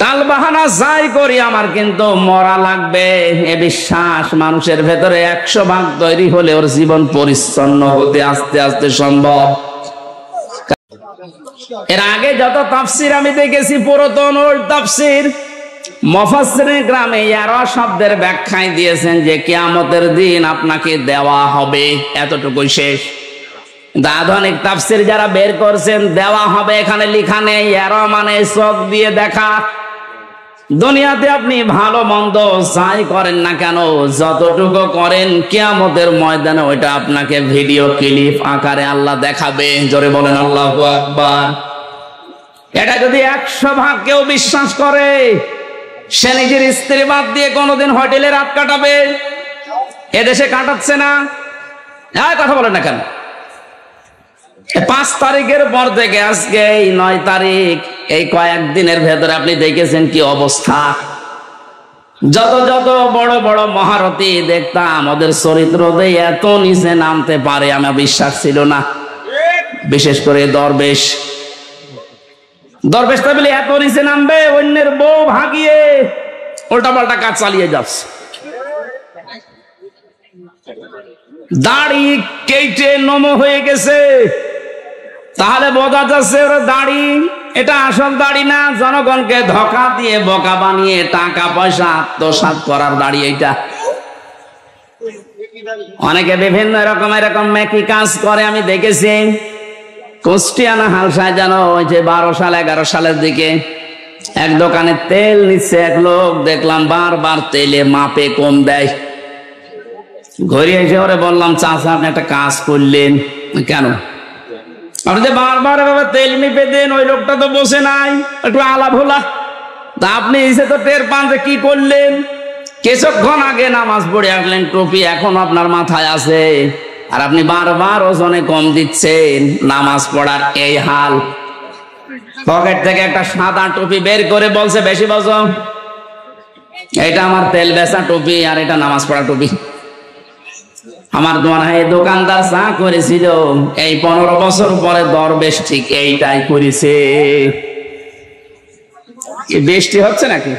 তাল বাহানা যাই করি, আমার কিন্তু মরা লাগবে, এ বিশ্বাস মানুষের ভেতরে 100 ভাগ তৈরি হলে ওর জীবন পরিচ্ছন্ন হতে আস্তে আস্তে সম্ভব। এর আগে যত তাফসির আমি দেখেছি, পুরাতন ওল্ড তাফসির, মুফাসসিরিন গ্রামে 11 শব্দের ব্যাখ্যায় দিয়েছেন যে কিয়ামতের দিন আপনাকে দেওয়া হবে, এতটুকুই শেষ। আধুনিক তাফসির যারা বের করছেন, দেওয়া হবে এখানে লেখা নেই। এরা মানে চোখ দিয়ে দেখা। দুনিয়াতে আপনি ভালো মন্দ যাই করেন না কেন, যতটুকু করেন কিয়ামতের ময়দানে ওইটা আপনাকে ভিডিও ক্লিপ আকারে আল্লাহ দেখাবে। জোরে বলেন আল্লাহু আকবার। এটা যদি 100 ভাগ কেউ বিশ্বাস করে, সে নিজের স্ত্রী বাদ দিয়ে কোনোদিন হোটেলে রাত কাটাবে? এদেশে কাটাচ্ছে না? কথা বলেন না কেন? 5 তারিখের পর থেকে আজকে এই 9 তারিখ, এই কয়েকদিনের ভেতরে আপনি দেখেছেন কি অবস্থা। যত যত বড় বড় মহারথী দেখতাম, ওদের চরিত্র দিয়ে এত নিচে নামতে পারে আমার বিশ্বাস ছিল না। বিশেষ করে দরবেশ বলে এত নিচে নামবে, অন্যের বউ ভাগিয়ে উল্টা পাল্টা কাজ চালিয়ে যাচ্ছে। দাড়ি কেটে নম হয়ে গেছে, তাহলে বোঝা যাচ্ছে ওর দাড়ি এটা আসল দাড়ি না, জনগণকে ধোঁকা দিয়ে বোকা বানিয়ে টাকা পয়সা আত্মসাৎ করার দাড়ি এইটা। অনেকে বিভিন্ন এরকম মেকি কাজ করে আমি দেখেছি। কুষ্টিয়ানা হালসায় যেন ওই যে 12 সাল 11 সালের দিকে এক দোকানে তেল নিচ্ছে এক লোক, দেখলাম বারবার তেলে মাপে কম দেয়। ঘুরে এসে ওরে বললাম, চাচা আপনি একটা কাজ করলেন কেন? আপনি যে বারবার এভাবে তেল মেপে দেন, ওই লোকটা তো বসে নাই, একটু আলা ভোলা। তা আপনি এসে তো টের পান যে কি করলেন। কিছুক্ষণ আগে নামাজ পড়ে আসলেন, টুপি এখন আপনার মাথায় আছে, আর আপনি বারবার ওজনে কম দিচ্ছেন। নামাজ পড়ার এই হাল। পকেট থেকে একটা সাদা টুপি বের করে বলছে, বেশি বজো, এটা আমার তেল বেচা টুপি আর এটা নামাজ পড়া টুপি। আমার মনে হয় দোকানদার যা করেছিল, এই 15 বছর পরে দরবেশ ঠিক এইটাই করেছে। বৃষ্টি হচ্ছে নাকি?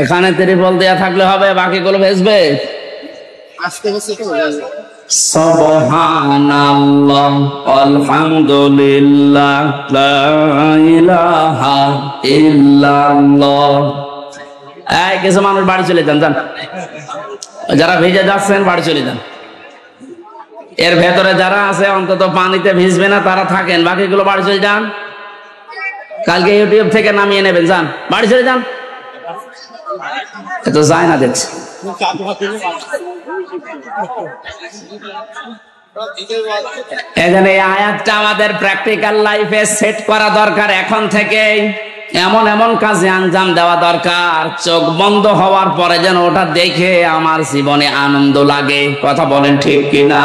এখানে ত্রিপল দেয়া থাকলে হবে, বাকিগুলো ভেজবে। সুবহানাল্লাহ আলহামদুলিল্লাহ লা ইলাহা ইল্লাল্লাহ। এই কিছু মানুষ বাড়ি চলে যান, যারা ভিজে যাচ্ছেন বাড়ি চলে যান। এর ভেতরে যারা আছে অন্তত পানিতে ভিজবে না তারা থাকেন, বাকিগুলো বাড়ি চলে যান। কালকে ইউটিউব থেকে নামিয়ে নেবেন, যান বাড়ি চলে যান। এত যায় না দেখছি। এখানে এই আয়াতটা আমাদের প্র্যাকটিক্যাল লাইফে সেট করা দরকার। এখন থেকে এমন এমন কাজে আঞ্জাম দেওয়া দরকার, চোখ বন্ধ হওয়ার পরে যেন ওটা দেখে আমার জীবনে আনন্দ লাগে। কথা বলেন ঠিক কিনা?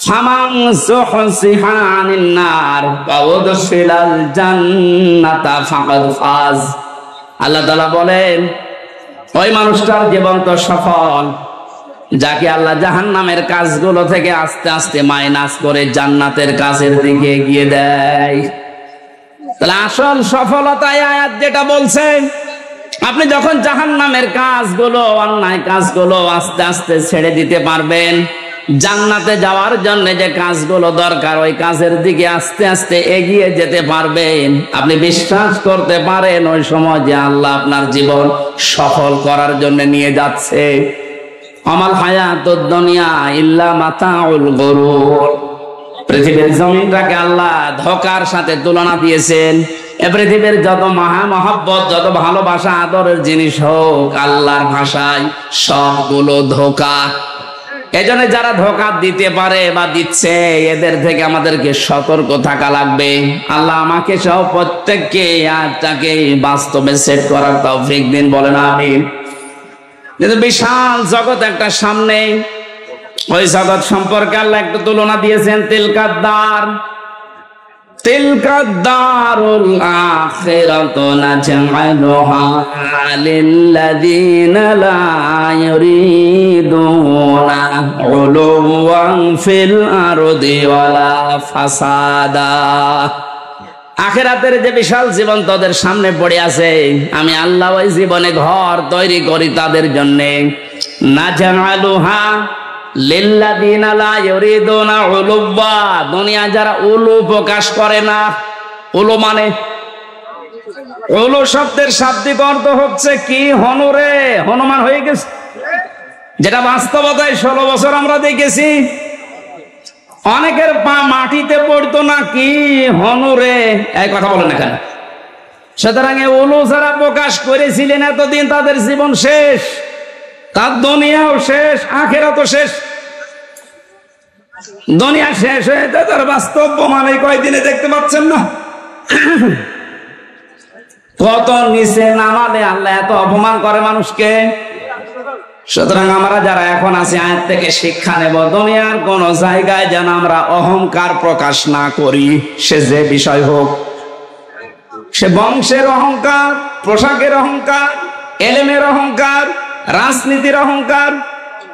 ফামান যুহসিহা আনিন নার ওয়া উদখিলাল জান্নাতা ফাকাদ ফাজ। আল্লাহ তাআলা বলেন, ওই মানুষটার জীবন তো সফল যাকে আল্লাহ জাহান্নামের কাজগুলো থেকে আস্তে আস্তে মাইনাস করে জান্নাতের কাজের দিকে এগিয়ে দেয়। তাহলে আসল সফলতায় আয়াত যেটা বলছে, আপনি যখন জাহান্নামের কাজগুলো, অন্যায় কাজগুলো আস্তে আস্তে ছেড়ে দিতে পারবেন, জান্নাতে যাওয়ার জন্য যে কাজগুলো দরকার ওই কাজের দিকে আস্তে আস্তে এগিয়ে যেতে পারবেন। আপনি বিশ্বাস করতে পারেন ওই সময় যে আল্লাহ আপনার জীবন সফল করার জন্য নিয়ে যাচ্ছে। আমাল হায়াতুদ দুনিয়া ইল্লা মাতাউল গুরুর। পৃথিবীর জমিনটাকে আল্লাহ ধোঁকার সাথে তুলনা দিয়েছেন। এ পৃথিবীর যত মহামহব্বত, যত ভালোবাসা, আদরের জিনিস হোক, আল্লাহর ভাষায় সবগুলো ধোঁকা। এজন্য যারা ধোঁকা দিতে পারে বা দিচ্ছে, এদের থেকে আমাদেরকে সতর্ক থাকা লাগবে। আল্লাহ আমাকে সহ প্রত্যেককে আজটাকে বাস্তবে সেট করার তৌফিক দিন, বলেন আমিন। কিন্তু বিশাল জগৎ একটা সামনে, ওই জগৎ সম্পর্কে আল্লাহ একটু তুলনা দিয়েছেন। তিলকাদ্দারুল আখিরাতু নাজআলুহা লিল্লাযীনা লা ইউরিদুনা উলুওয়ান ফিল আরদি ওয়ালা ফাসাদা। আখিরাতের যে বিশাল জীবন তাদের সামনে পড়ে আছে, আমি আল্লাহ ওই জীবনে ঘর তৈরি করি তাদের জন্য। নাজআলুহা লিল্লাযীনা লা ইউরিদুনা উলুওয়া, দুনিয়া যারা উলু প্রকাশ করে না। উলু মানে, উলু শব্দের শাব্দিক অর্থ হচ্ছে কি? হনুরে, হনুমান হয়ে গেছে। যেটা বাস্তবতায় 16 বছর আমরা দেখেছি। অনেকের পা মাটিতে পড়তো না, কি হনুরে, এই কথা বলেন না কেন? সুতরাং উলু যারা প্রকাশ করেছিলেন এতদিন, তাদের জীবন শেষ, তার দুনিয়াও শেষ, আখিরাতও শেষ। দুনিয়া শেষ হয়ে তার বাস্তব প্রমাণ এই কয়দিনে দেখতে পাচ্ছেন না? কত নিচে নামালে আল্লাহ এত অপমান করে মানুষকে। সুতরাং আমরা যারা এখন আছি, আয়াত থেকে শিক্ষা নেব, দুনিয়ার কোন জায়গায় যেন আমরা অহংকার প্রকাশ না করি। সে যে বিষয় হোক, সে বংশের অহংকার, পোশাকের অহংকার, এলেমের অহংকার, রাজনীতির অহংকার,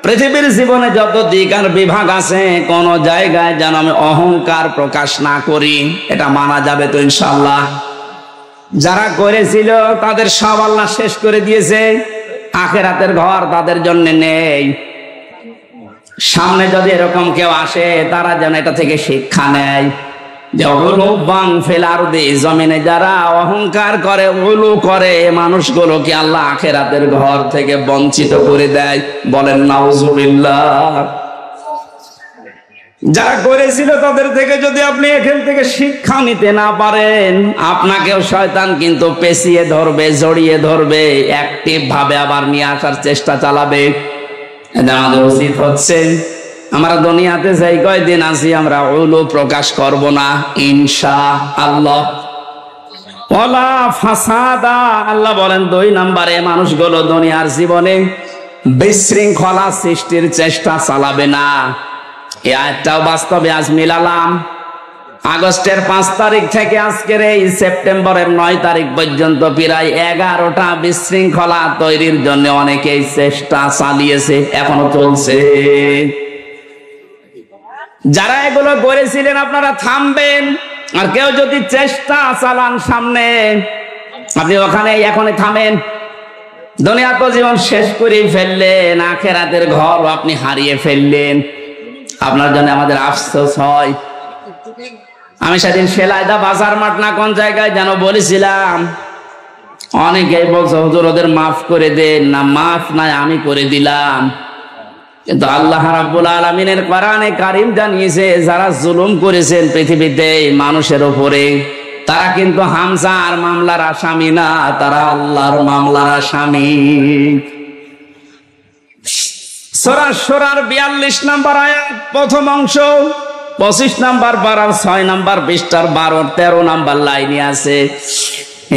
পৃথিবীর জীবনে যত দিক আর বিভাগ আছে, কোন জায়গায় যেন আমি অহংকার প্রকাশ না করি। এটা মানা যাবে তো ইনশাআল্লাহ? যারা করেছিল তাদের সব আল্লাহ শেষ করে দিয়েছে। আখিরাতের ঘর তাদের জন্য নেই। সামনে যদি এরকম কেউ আসে, তারা যেন এটা থেকে শিক্ষা নেয় যে উলুওয়ান ফিল আরদি, জমিনে যারা অহংকার করে, উলু করে, মানুষগুলোকে আল্লাহ আখিরাতের ঘর থেকে বঞ্চিত করে দেয়। বলেন নাউজুবিল্লাহ। যারা করেছিল তাদের থেকে যদি আপনি এখান থেকে শিক্ষা নিতে না পারেন, আপনাকেও শয়তান কিন্তু পেঁচিয়ে ধরবে, জড়িয়ে ধরবে, অ্যাক্টিভ ভাবে আবার নিয়ে আসার চেষ্টা চালাবে। আমাদের উচিত হচ্ছে আমরা দুনিয়াতে যাই কয়দিন আছি, আমরা উলু প্রকাশ করব না ইনশাআল্লাহ। ওয়ালা ফাসাদা, আল্লাহ বলেন 2 নম্বরে মানুষগুলো দুনিয়ার জীবনে বিশৃঙ্খলা সৃষ্টির চেষ্টা চালাবে না। এই আয়াতটাও বাস্তবে আজ মিলালাম। আগস্টের 5 তারিখ থেকে আজকের এই সেপ্টেম্বরের 9 তারিখ পর্যন্ত প্রায় 11টা বিশৃঙ্খলা তৈরির জন্য অনেকেই চেষ্টা চালিয়েছে, এখনো চলছে। যারা এগুলো করেছিলেন আপনারা থামবেন। আর কেউ যদি চেষ্টা চালান সামনে, আপনি ওখানে এখনই থামেন। দুনিয়া তো জীবন শেষ করে ফেললেন, আখিরাতের ঘর আপনি হারিয়ে ফেললেন। আপনার জন্য আমাদের আফসোস হয়। আমি সেদিন সেলাইদা বাজার মাঠ না কোন জায়গায় যেন বলেছিলাম, অনেকেই বলছে হুজুর ওদের মাফ করে দেন না। মাফ নাই, আমি করে দিলাম। কিন্তু আল্লাহ রাব্বুল আলামিনের কোরআনে কারীম জানিয়েছে, যারা জুলুম করেছেন পৃথিবীতে মানুষের উপরে, তারা কিন্তু হামজার মামলার আসামি না, তারা আল্লাহর মামলার আসামি। সূরা শুরার 42 নম্বর আয়াত প্রথম অংশ, 25 নম্বর পারার 6 নম্বর পৃষ্ঠার 12-13 নম্বর লাইনে আছে,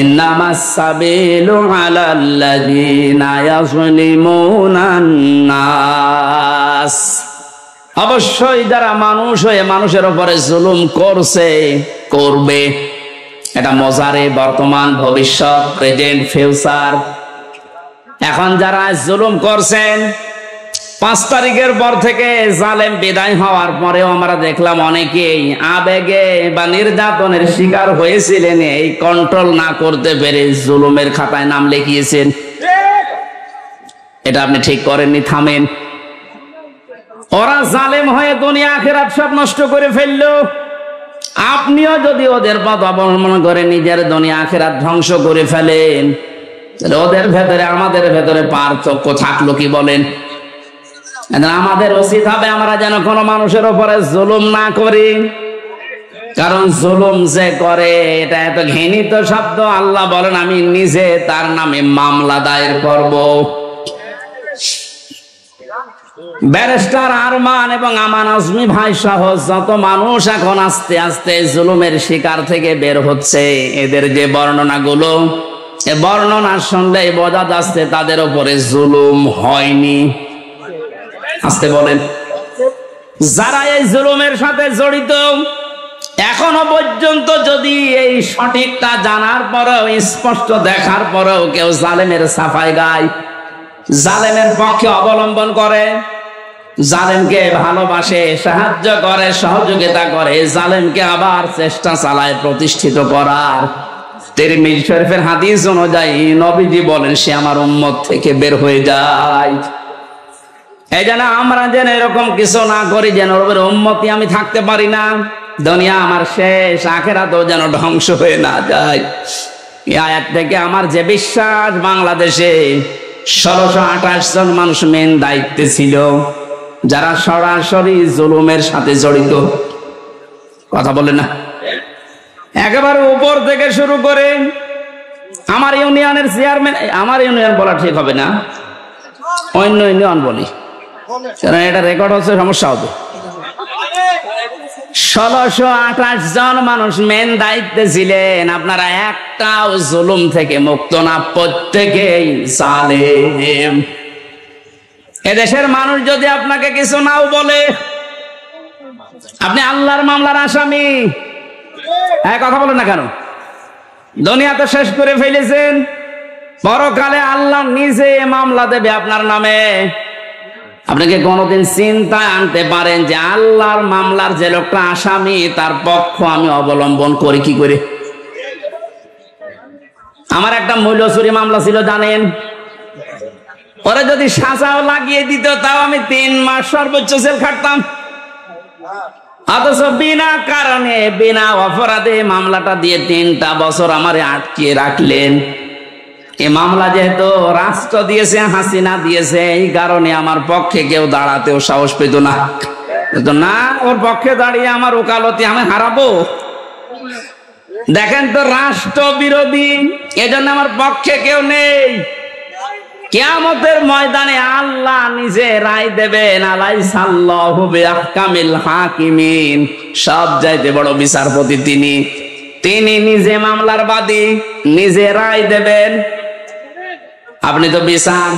ইন্নামাস সাবিলু আলাল্লাযীনা ইয়াযলিমুনান নাস। অবশ্যই যারা মানুষ হয়ে মানুষের উপরে জুলুম করছে, করবে, এটা মজারে বর্তমান, ভবিষ্যৎ, প্রেজেন্ট, ফিউচার। এখন যারা জুলুম করছেন, 5 তারিখের পর থেকে জালেম বিদায় হওয়ার পরেও আমরা দেখলাম অনেকেই আবেগে বা নির্যাতনের শিকার হয়েছিলেন, এই কন্ট্রোল না করতে পেরে জুলুমের খাতায় নাম লিখিয়েছেন। এটা আপনি ঠিক করেননি, থামেন। ওরা জালেম হয়ে দুনিয়া আখিরাত সব নষ্ট করে ফেললো, আপনিও যদি ওদের পথ অবলম্বন করে নিজের দুনিয়া আখিরাত ধ্বংস করে ফেলেন, তাহলে ওদের ভেতরে আমাদের ভেতরে পার্থক্য থাকলো কি বলেন? আমাদের উচিত হবে আমরা যেন কোনো মানুষের উপরে জুলুম না করি, কারণ জুলুম যে করে এটা এত ঘৃণিত শব্দ। আল্লাহ বলেন আমি নিজে তার নামে মামলা দায়ের করব। ব্যারিস্টার আরমান এবং আমান আজমি ভাই সহ যত মানুষ এখন আস্তে আস্তে জুলুমের শিকার থেকে বের হচ্ছে, এদের যে বর্ণনাগুলো, এ বর্ণনা শুনলেই বোঝা যাচ্ছে তাদের উপরে জুলুম হয়নি। আসতে বলেন, যারা এই জুলুমের সাথে জড়িত এখনো পর্যন্ত যদি এই সঠিকটা জানার পরেও, স্পষ্ট দেখার পরেও কেউ জালেমের সাফাই গায়, জালেমের পক্ষে অবলম্বন করে, জালেমকে ভালোবাসে, সাহায্য করে, সহযোগিতা করে, জালেমকে আবার চেষ্টা চালায় প্রতিষ্ঠিত করার, তিরমিজি শরীফের হাদিস অনুযায়ী নবীজি বলেন সে আমার উম্মত থেকে বের হয়ে যায়। এই জন্য আমরা যেন এরকম কিছু না করি, যেন ওর উম্মতি আমি থাকতে পারি না, দুনিয়া আমার শেষ, আখিরাতও যেন ধ্বংস হয়ে না যায়। এই আয়াত থেকে আমার যে বিশ্বাস, বাংলাদেশে 1628 জন মানুষ মেন দায়িত্বে ছিল যারা সরাসরি জুলুমের সাথে জড়িত। কথা বলে না, একেবারে উপর থেকে শুরু করে আমার ইউনিয়নের চেয়ারম্যান, আমার ইউনিয়ন বলা ঠিক হবে না, অন্য ইউনিয়ন বলি, কারণ এটা রেকর্ড হচ্ছে, সমস্যা হবে। 1628 জন মানুষ মেন দায়িত্বে ছিলেন। আপনারা একটাও জুলুম থেকে মুক্ত না, প্রত্যেকেই জালেম। এদেশের মানুষ যদি আপনাকে কিছু নাও বলে, আপনি আল্লাহর মামলার আসামি। হ্যাঁ, কথা বলেন না কেন? দুনিয়া তো শেষ করে ফেলেছেন, পরকালে আল্লাহ নিজে মামলা দেবে আপনার নামে। আপনাকে কোনোদিন চিন্তায় আনতে পারেন যে আল্লাহর মামলার যে লোকটা আসামি তার পক্ষ আমি অবলম্বন করি কি করে? আমার একটা মূল্যচুরি মামলা ছিল, জানেন, ওরা যদি সাজাও লাগিয়ে দিত তাও আমি 3 মাস সর্বোচ্চ জেল খাটতাম। অথচ বিনা কারণে, বিনা অপরাধে মামলাটা দিয়ে 3টা বছর আমারে আটকে রাখলেন। এই মামলা যেহেতু রাষ্ট্র দিয়েছে, হাসিনা দিয়েছে, এই কারণে আমার পক্ষে কেউ দাঁড়াতেও সাহস পেত না। না, ওর পক্ষে দাঁড়িয়ে আমার ওকালতি আমি হারাবো। দেখেন তো, রাষ্ট্র বিরোধী, এজন্য আমার পক্ষে কেউ নেই। কিয়ামতের ময়দানে আল্লাহ নিজে রায় দেবেন, আলাইসাল্লাহু বিআহকামিল হাকিমিন, সব চাইতে বড় বিচারপতি তিনি। তিনি নিজে মামলার বাদী, নিজে রায় দেবেন। আপনি তো বিচার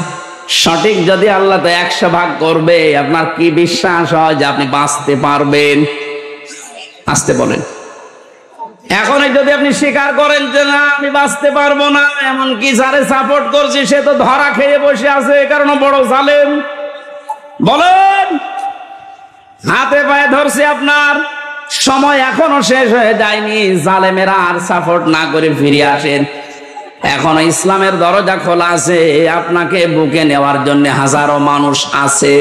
সঠিক যদি আল্লাহ তো 100 ভাগ করবে, আপনার কি বিশ্বাস হয় যে আপনি বাঁচতে পারবেন? আসতে বলেন। এখন যদি আপনি স্বীকার করেন যে না আমি বাঁচতে পারবো না, এমনকি যারে সাপোর্ট করছি সে তো ধরা খেয়ে বসে আছে, কারণ বড় জালেম, বলেন হাতে পায়ে ধরছে, আপনার সময় এখনো শেষ হয়ে যায়নি। জালেমেরা আর সাপোর্ট না করে ফিরে আসেন, এখনো ইসলামের দরজা খোলা আছে, আপনাকে বুকে নেওয়ার জন্য হাজারো মানুষ আছে।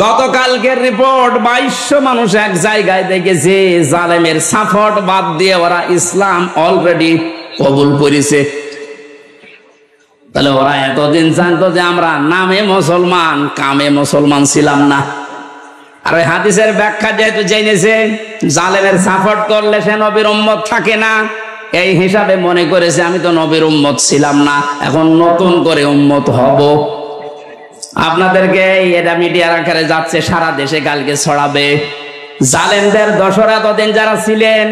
গতকালকের রিপোর্ট 2200 মানুষ এক জায়গায় দেখেছে, জালেমের সাপোর্ট বাদ দিয়ে ওরা ইসলাম অলরেডি কবুল করেছে। তাহলে ওরা এতদিন জানতো যে আমরা নামে মুসলমান, কামে মুসলমান ছিলাম না। আর ওই হাদিসের ব্যাখ্যা যেহেতু জেনেছে জালেমের সাপোর্ট করলে সে নবীর উম্মত থাকে না, এই হিসাবে মনে করেছে আমি তো নবীর উম্মত ছিলাম না, এখন নতুন করে উম্মত হব। আপনাদেরকে এটা মিডিয়ার আকারে যাচ্ছে, সারা দেশে কালকে ছড়াবে। জালেমদের দোসর এতদিন যারা ছিলেন,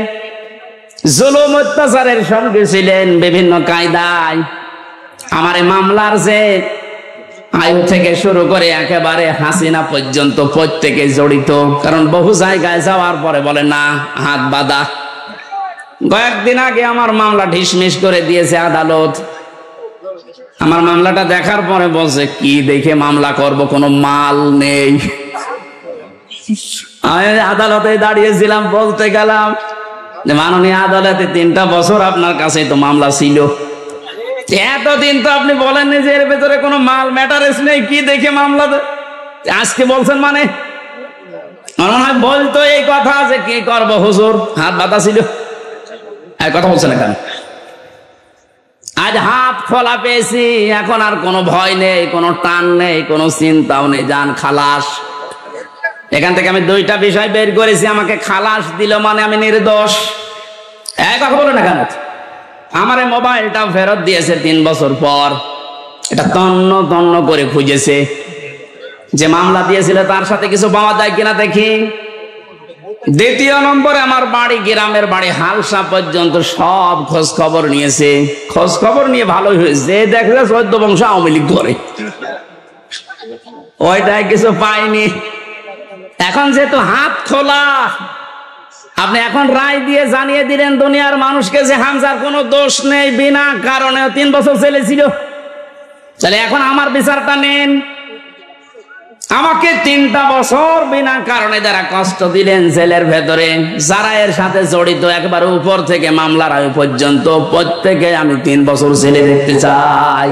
জুলুম অত্যাচারের সঙ্গে ছিলেন বিভিন্ন কায়দায়, আমার এই মামলার যে আয়ু থেকে শুরু করে একেবারে হাসিনা পর্যন্ত প্রত্যেকে জড়িত। কারণ বহু জায়গায় যাওয়ার পরে বলে না, হাত বাঁধা। কয়েকদিন আগে আমার মামলা ঢিসমিস করে দিয়েছে আদালত। আমার মামলাটা দেখার পরে বলছে কি দেখে মামলা করব, কোনো মাল নেই। আমি আদালতে দাঁড়িয়েছিলাম, বলতে গেলাম যে মাননীয় আদালতে 3টা বছর আপনার কাছে তো মামলা ছিল, এতদিন তো আপনি বলেননি যে এর ভেতরে কোনো মাল ম্যাটারেস নেই, কি দেখে মামলা আজকে বলছেন? মানে আমার মনে হয় বলতো এই কথা যে কি করবো হুজুর, হাত বাঁধা ছিল, কথা বলছে না কেন? আজ হাত খোলা পেয়েছি, এখন আর কোনো ভয় নেই, কোনো টান নেই, কোনো চিন্তাও নেই, যান খালাস। এখান থেকে আমি দুইটা বিষয় বের করেছি, আমাকে খালাস দিল মানে আমি নির্দোষ। কথা বলো না কেন? আমার এই মোবাইলটা ফেরত দিয়েছে 3 বছর পর, এটা তন্ন তন্ন করে খুঁজেছে, যে মামলা দিয়েছিল তার সাথে কিছু পাওয়া যায় কিনা দেখি। দ্বিতীয় নম্বরে আমার বাড়ি, গ্রামের বাড়ি হালসা পর্যন্ত সব খোঁজ খবর নিয়েছে। খোঁজ খবর নিয়ে ভালোই হয়েছে, দেখলে 14 বংশ আওয়ামী লীগ করে, ওইটাই কিছু পাইনি। এখন যেহেতু হাত খোলা, আপনি এখন রায় দিয়ে জানিয়ে দিলেন দুনিয়ার মানুষকে যে হামজার কোনো দোষ নেই, বিনা কারণে 3 বছর জেলে ছিল। তাহলে এখন আমার বিচারটা নেন। আমাকে 3টা বছর বিনা কারণে যারা কষ্ট দিলেন জেলের ভেতরে, যারা এর সাথে জড়িত একবার উপর থেকে মামলার আয়ু পর্যন্ত, প্রত্যেকে আমি 3 বছর জেলে দেখতে চাই।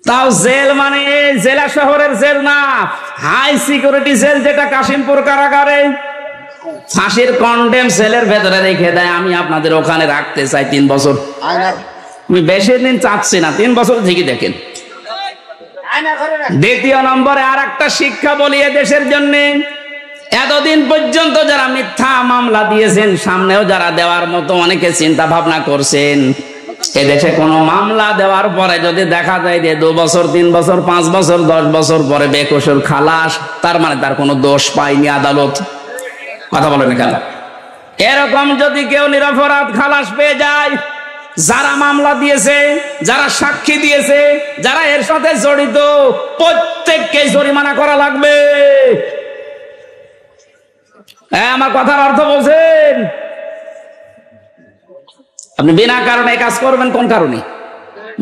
তাও জেল মানে জেলা শহরের জেল না, হাই সিকিউরিটি জেল, যেটা কাশিমপুর কারাগারে ফাঁসির কন্ডেম সেলের ভেতরে রেখে দেয়। আমি আপনাদের ওখানে রাখতে চাই 3 বছর। আমি বেশি দিন চাচ্ছি না, 3 বছর ঠিকই দেখেন। দ্বিতীয় নম্বরে আর একটা শিক্ষা বলি দেশের জন্য, এতদিন পর্যন্ত যারা মিথ্যা মামলা দিয়েছেন, সামনেও যারা দেওয়ার মতো অনেকে চিন্তা ভাবনা করছেন, এদেশে কোনো মামলা দেওয়ার পরে যদি দেখা যায় যে 2 বছর, 3 বছর, 5 বছর, 10 বছর পরে বেকসুর খালাস, তার মানে তার কোনো দোষ পায়নি আদালত। কথা বলেন কেন? এরকম যদি কেউ নিরপরাধ খালাস পেয়ে যায়, যারা মামলা দিয়েছে, যারা সাক্ষী দিয়েছে, যারা এর সাথে জড়িত, প্রত্যেককে জরিমানা করা লাগবে। আমার কথার অর্থ বলছেন? আপনি বিনা কারণে কাজ করবেন কোন কারণে?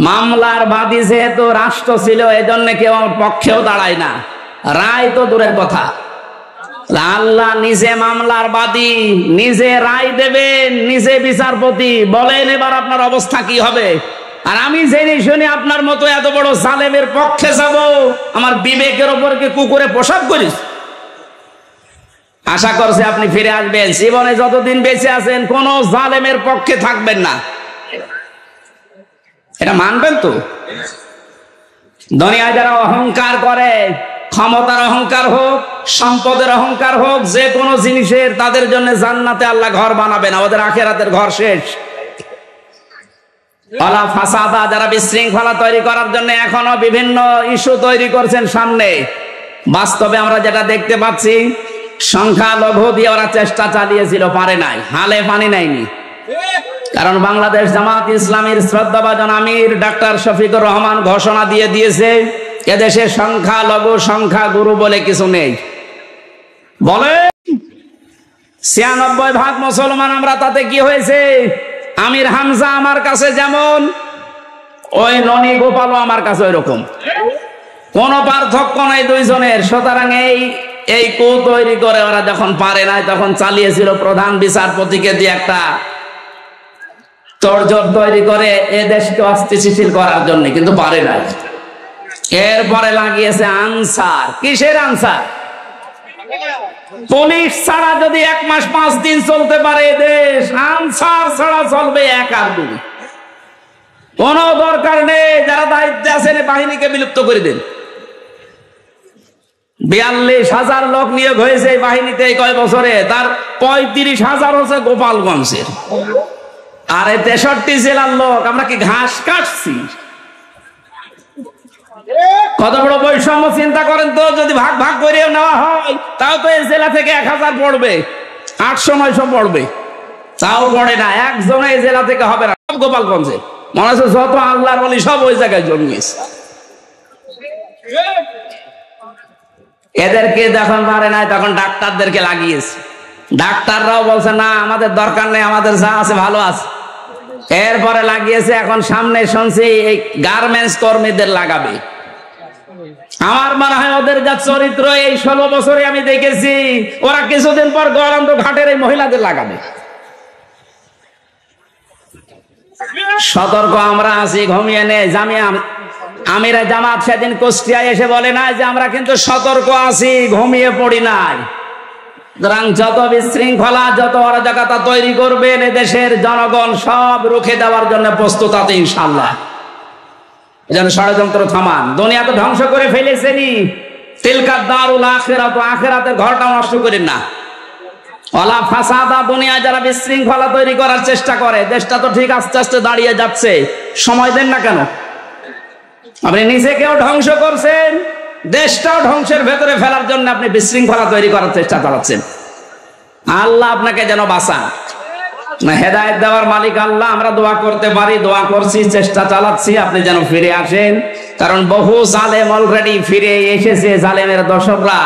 মামলার বাদী যেহেতু রাষ্ট্র ছিল, এজন্য কেউ আমার পক্ষেও দাঁড়ায় না, রায় তো দূরের কথা। আল্লাহ নিজে মামলার বাদী, নিজে রায় দেবেন, নিজে বিচারপতি। বলেন এবার আপনার অবস্থা কি হবে? আর আমি জেনে শুনে আপনার মতো এত বড় জালেমের পক্ষে যাব? আমার বিবেকের ওপর কি কুকুরে পোশাক করিস? আশা করছি আপনি ফিরে আসবেন, জীবনে যতদিন বেঁচে আছেন কোন জালেমের পক্ষে থাকবেন না, এটা মানবেন তো? দুনিয়ায় যারা অহংকার করে, ক্ষমতার অহংকার হোক, সম্পদের অহংকার হোক, যে কোনো জিনিসের, তাদের জন্য জান্নাতে আল্লাহ ঘর বানাবেন, আমাদের আখিরাতের ঘর শেষ। ওয়ালা ফাসাদা, যারা বিশৃঙ্খলা তৈরি করার জন্য এখনো বিভিন্ন ইস্যু তৈরি করছেন সামনে, বাস্তবে আমরা যেটা দেখতে পাচ্ছি, সংখ্যালঘু দিয়ে ওরা চেষ্টা চালিয়েছিল, পারে নাই, হালে পানি নাইনি। কারণ বাংলাদেশ জামাত ইসলামীর শ্রদ্ধাভাজন আমির ডাক্তার শফিকুর রহমান ঘোষণা দিয়ে দিয়েছে, এদেশে সংখ্যালঘু সংখ্যাগুরু বলে কিছু নেই। বলে 96% মুসলমান আমরা, তাতে কি হয়েছে? আমির হামজা আমার কাছে যেমন, ওই ননী গোপালও আমার কাছে ওই রকম, কোনো পার্থক্য নাই দুইজনের। সুতরাং এই কু তৈরি করে ওরা যখন পারে নাই, তখন চালিয়েছিল প্রধান বিচারপতিকে দিয়ে একটা তোড়জোড় তৈরি করে এ দেশকে অস্থিতিশীল করার জন্য, কিন্তু পারে নাই। এরপরে লাগিয়েছে আনসার। কিসের আনসার? পুলিশ ছাড়া যদি 1 মাস 5 দিন চলতে পারে দেশ, আনসার ছাড়া চলবে 1 আর 2। কোন দরকার নেই, যারা দায়িত্বে আছেন বাহিনীকে বিলুপ্ত করে দেন। 42,000 লোক নিয়োগ হয়েছে এই বাহিনীতে এই কয় বছরে, তার 35,000 হচ্ছে গোপালগঞ্জের। আর এই 63 জেলার লোক, আমরা কি ঘাস কাটছি? কত বড় বৈষম্য চিন্তা করেন তো। যদি ভাগ ভাগ করে নেওয়া হয়, তাও তো এই জেলা থেকে 1000 পড়বে, 800-900 পড়বে, তাও পড়ে না। একজন এই জেলা থেকে হবে না, সব গোপালগঞ্জে। মনে হচ্ছে যত আল্লাহর ওলি সব ওই জায়গায় জন্মেছে। এদেরকে যখন পারে নাই, তখন ডাক্তারদেরকে লাগিয়েছে। ডাক্তাররাও বলছে না, আমাদের দরকার নেই, আমাদের যা আছে ভালো আছে। এরপরে লাগিয়েছে, এখন সামনে শুনছি এই গার্মেন্টস কর্মীদের লাগাবে। আমার মনে হয় ওদের যা চরিত্র, এই 16 বছরে আমি দেখেছি, ওরা কিছুদিন পর গরন্ত ঘাটের এই মহিলাদের লাগাবে। সতর্ক আমরা আছি, ঘুমিয়ে নে। আমিরা জামাত সেদিন কুষ্টিয়ায় এসে বলে না যে আমরা কিন্তু সতর্ক আছি, ঘুমিয়ে পড়ি নাই। সুতরাং যত বিশৃঙ্খলা, যত অরাজকতা তৈরি করবেন এদেশের জনগণ সব রুখে দেওয়ার জন্য প্রস্তুত আছে ইনশাআল্লাহ। এজন্য ষড়যন্ত্র থামান। দুনিয়া তো ধ্বংস করে ফেলেছেনি, তিলকা দারুল আখিরাত, আখিরাতের ঘরটাও নষ্ট করেন না। ওয়ালা ফাসাদা, দুনিয়া যারা বিশৃঙ্খলা তৈরি করার চেষ্টা করে, দেশটা তো ঠিক আস্তে আস্তে দাঁড়িয়ে যাচ্ছে, সময় দেন না কেন? আপনি নিজেকেও ধ্বংস করছেন, দেশটাও ধ্বংসের ভেতরে ফেলার জন্য আপনি বিশৃঙ্খলা তৈরি করার চেষ্টা চালাচ্ছেন। আল্লাহ আপনাকে যেন বাঁচান। হেদায়েত দেওয়ার মালিক আল্লাহ। আমরা দোয়া করতে পারি, দোয়া করছি, চেষ্টা চালাচ্ছি, আপনি যেন ফিরে আসেন। কারণ বহু জালেম অলরেডি ফিরে এসেছে, জালেমের দর্শকরা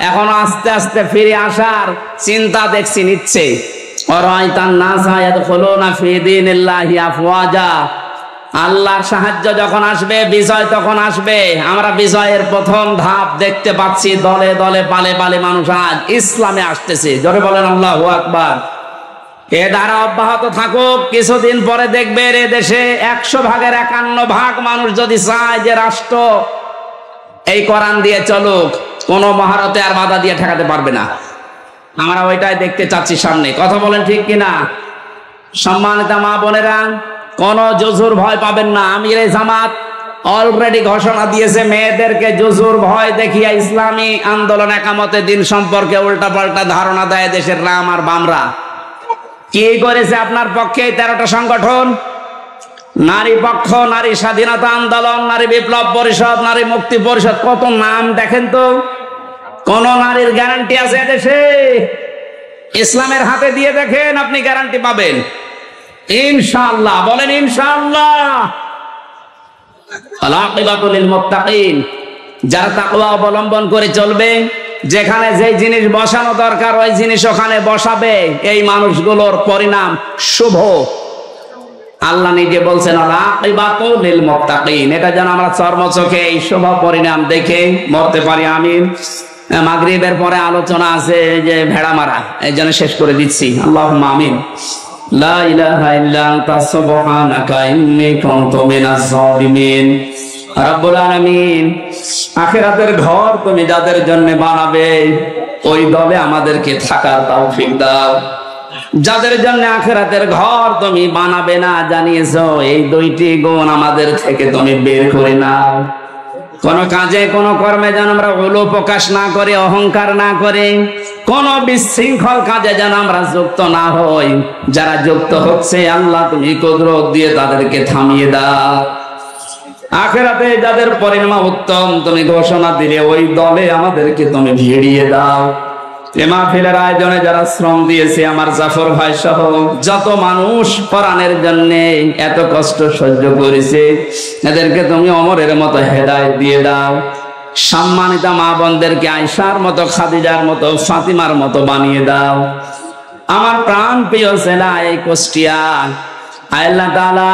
এখনো আস্তে আস্তে ফিরে আসার চিন্তা দেখছি নিচ্ছে। আল্লাহর সাহায্য যখন আসবে, বিজয় তখন আসবে। আমরা বিজয়ের প্রথম ধাপ দেখতে পাচ্ছি, দলে দলে পালে পালে মানুষ আজ ইসলামে আসতেছে। জোরে বলেন আল্লাহু আকবার। এ ধারা অব্যাহত থাকুক, কিছুদিন পরে দেখবেন এ দেশে 100 ভাগের 51 ভাগ মানুষ যদি চায় যে রাষ্ট্র এই কোরআন দিয়ে চলুক, কোন মহারতে আর বাধা দিয়ে ঠেকাতে পারবে না। আমরা ওইটাই দেখতে চাচ্ছি সামনে। কথা বলেন ঠিক কিনা? সম্মানিত মা বোনেরা, কোন জুজুর ভয় পাবেন না। আমিরে জামাত অলরেডি ঘোষণা দিয়েছে, মেয়েদেরকে জুজুর ভয় দেখিয়া ইসলামী আন্দোলন একামতে দিন সম্পর্কে উল্টাপাল্টা ধারণা দেয় দেশের রাম আর বামরা। কি করেছে আপনার পক্ষে 13টা সংগঠন? নারী পক্ষ, নারী স্বাধীনতা আন্দোলন, নারী বিপ্লব পরিষদ, নারী মুক্তি পরিষদ, কত নাম দেখেন তো। কোন নারীর গ্যারান্টি আছে এদেশে? ইসলামের হাতে দিয়ে দেখেন, আপনি গ্যারান্টি পাবেন ইনশাআল্লাহ। বলেন ইনশাআল্লাহ। আল-আকিবাতুল লিল মুত্তাকিন, যারা তাকওয়া অবলম্বন করে চলবে, যেখানে যে জিনিস বসানো দরকার ওই জিনিস ওখানে বসাবে, এই মানুষগুলোর পরিণাম শুভ। আল্লাহ নিজে বলছেন আল-আকিবাতুল লিল মুত্তাকিন। এটা যেন আমরা চর্মচোখে এই শুভ পরিণাম দেখে মরতে পারি। আমিন। মাগরিবের পরে আলোচনা আছে যে ভেড়া মারা, এই জন্য শেষ করে দিচ্ছি। আল্লাহুম্মা আমিন। লা ইলাহা ইল্লা আনতা সুবহানাকা ইন্নী কুনতু মিনাজ জালিমিন। রব্বুল আলামিন, আখিরাতের ঘর তুমি যাদের জন্য বানাবে ওই দলে আমাদেরকে থাকার তৌফিক দাও। যাদের জন্য আখিরাতের ঘর তুমি বানাবে না জানিয়েছো, এই 2টি গুণ আমাদের থেকে তুমি বের করে নাও। কোন কাজে, কোন কর্মে যেন আমরা উলু প্রকাশ না করে, অহংকার না করে, কোন বিশৃঙ্খল কাজে যেন আমরা যুক্ত না হই। যারা যুক্ত হচ্ছে আল্লাহ তুমি কুদরত দিয়ে তাদেরকে থামিয়ে দাও। আখিরাতে যাদের পরিণাম উত্তম তুমি ঘোষণা দিলে ওই দলে আমাদেরকে তুমি ভিড়িয়ে দাও। এ মাহফিলের আয়োজনে যারা শ্রম দিয়েছে, আমার জাফর ভাই সহ যত মানুষ কোরআনের জন্য এত কষ্ট সহ্য করেছে, এদেরকে তুমি ওমরের মতো হেদায়েত দিয়ে দাও। সম্মানিত মা বোনদেরকে আয়েশার মতো, খাদিজার মতো, ফাতিমার মতো বানিয়ে দাও। আমার প্রাণ প্রিয় জেলা এই কুষ্টিয়া, আল্লাহ তাআলা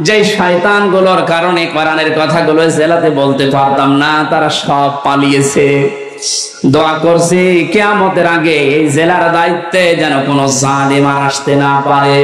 যে শয়তান গুলোর কারণে কোরআনের কথাগুলো জেলাতে বলতে পারতাম না, তারা সব পালিয়েছে। দোয়া করছি কিয়ামতের আগে এই জেলার দায়িত্বে যেন কোনো জালিম আসতে না পারে।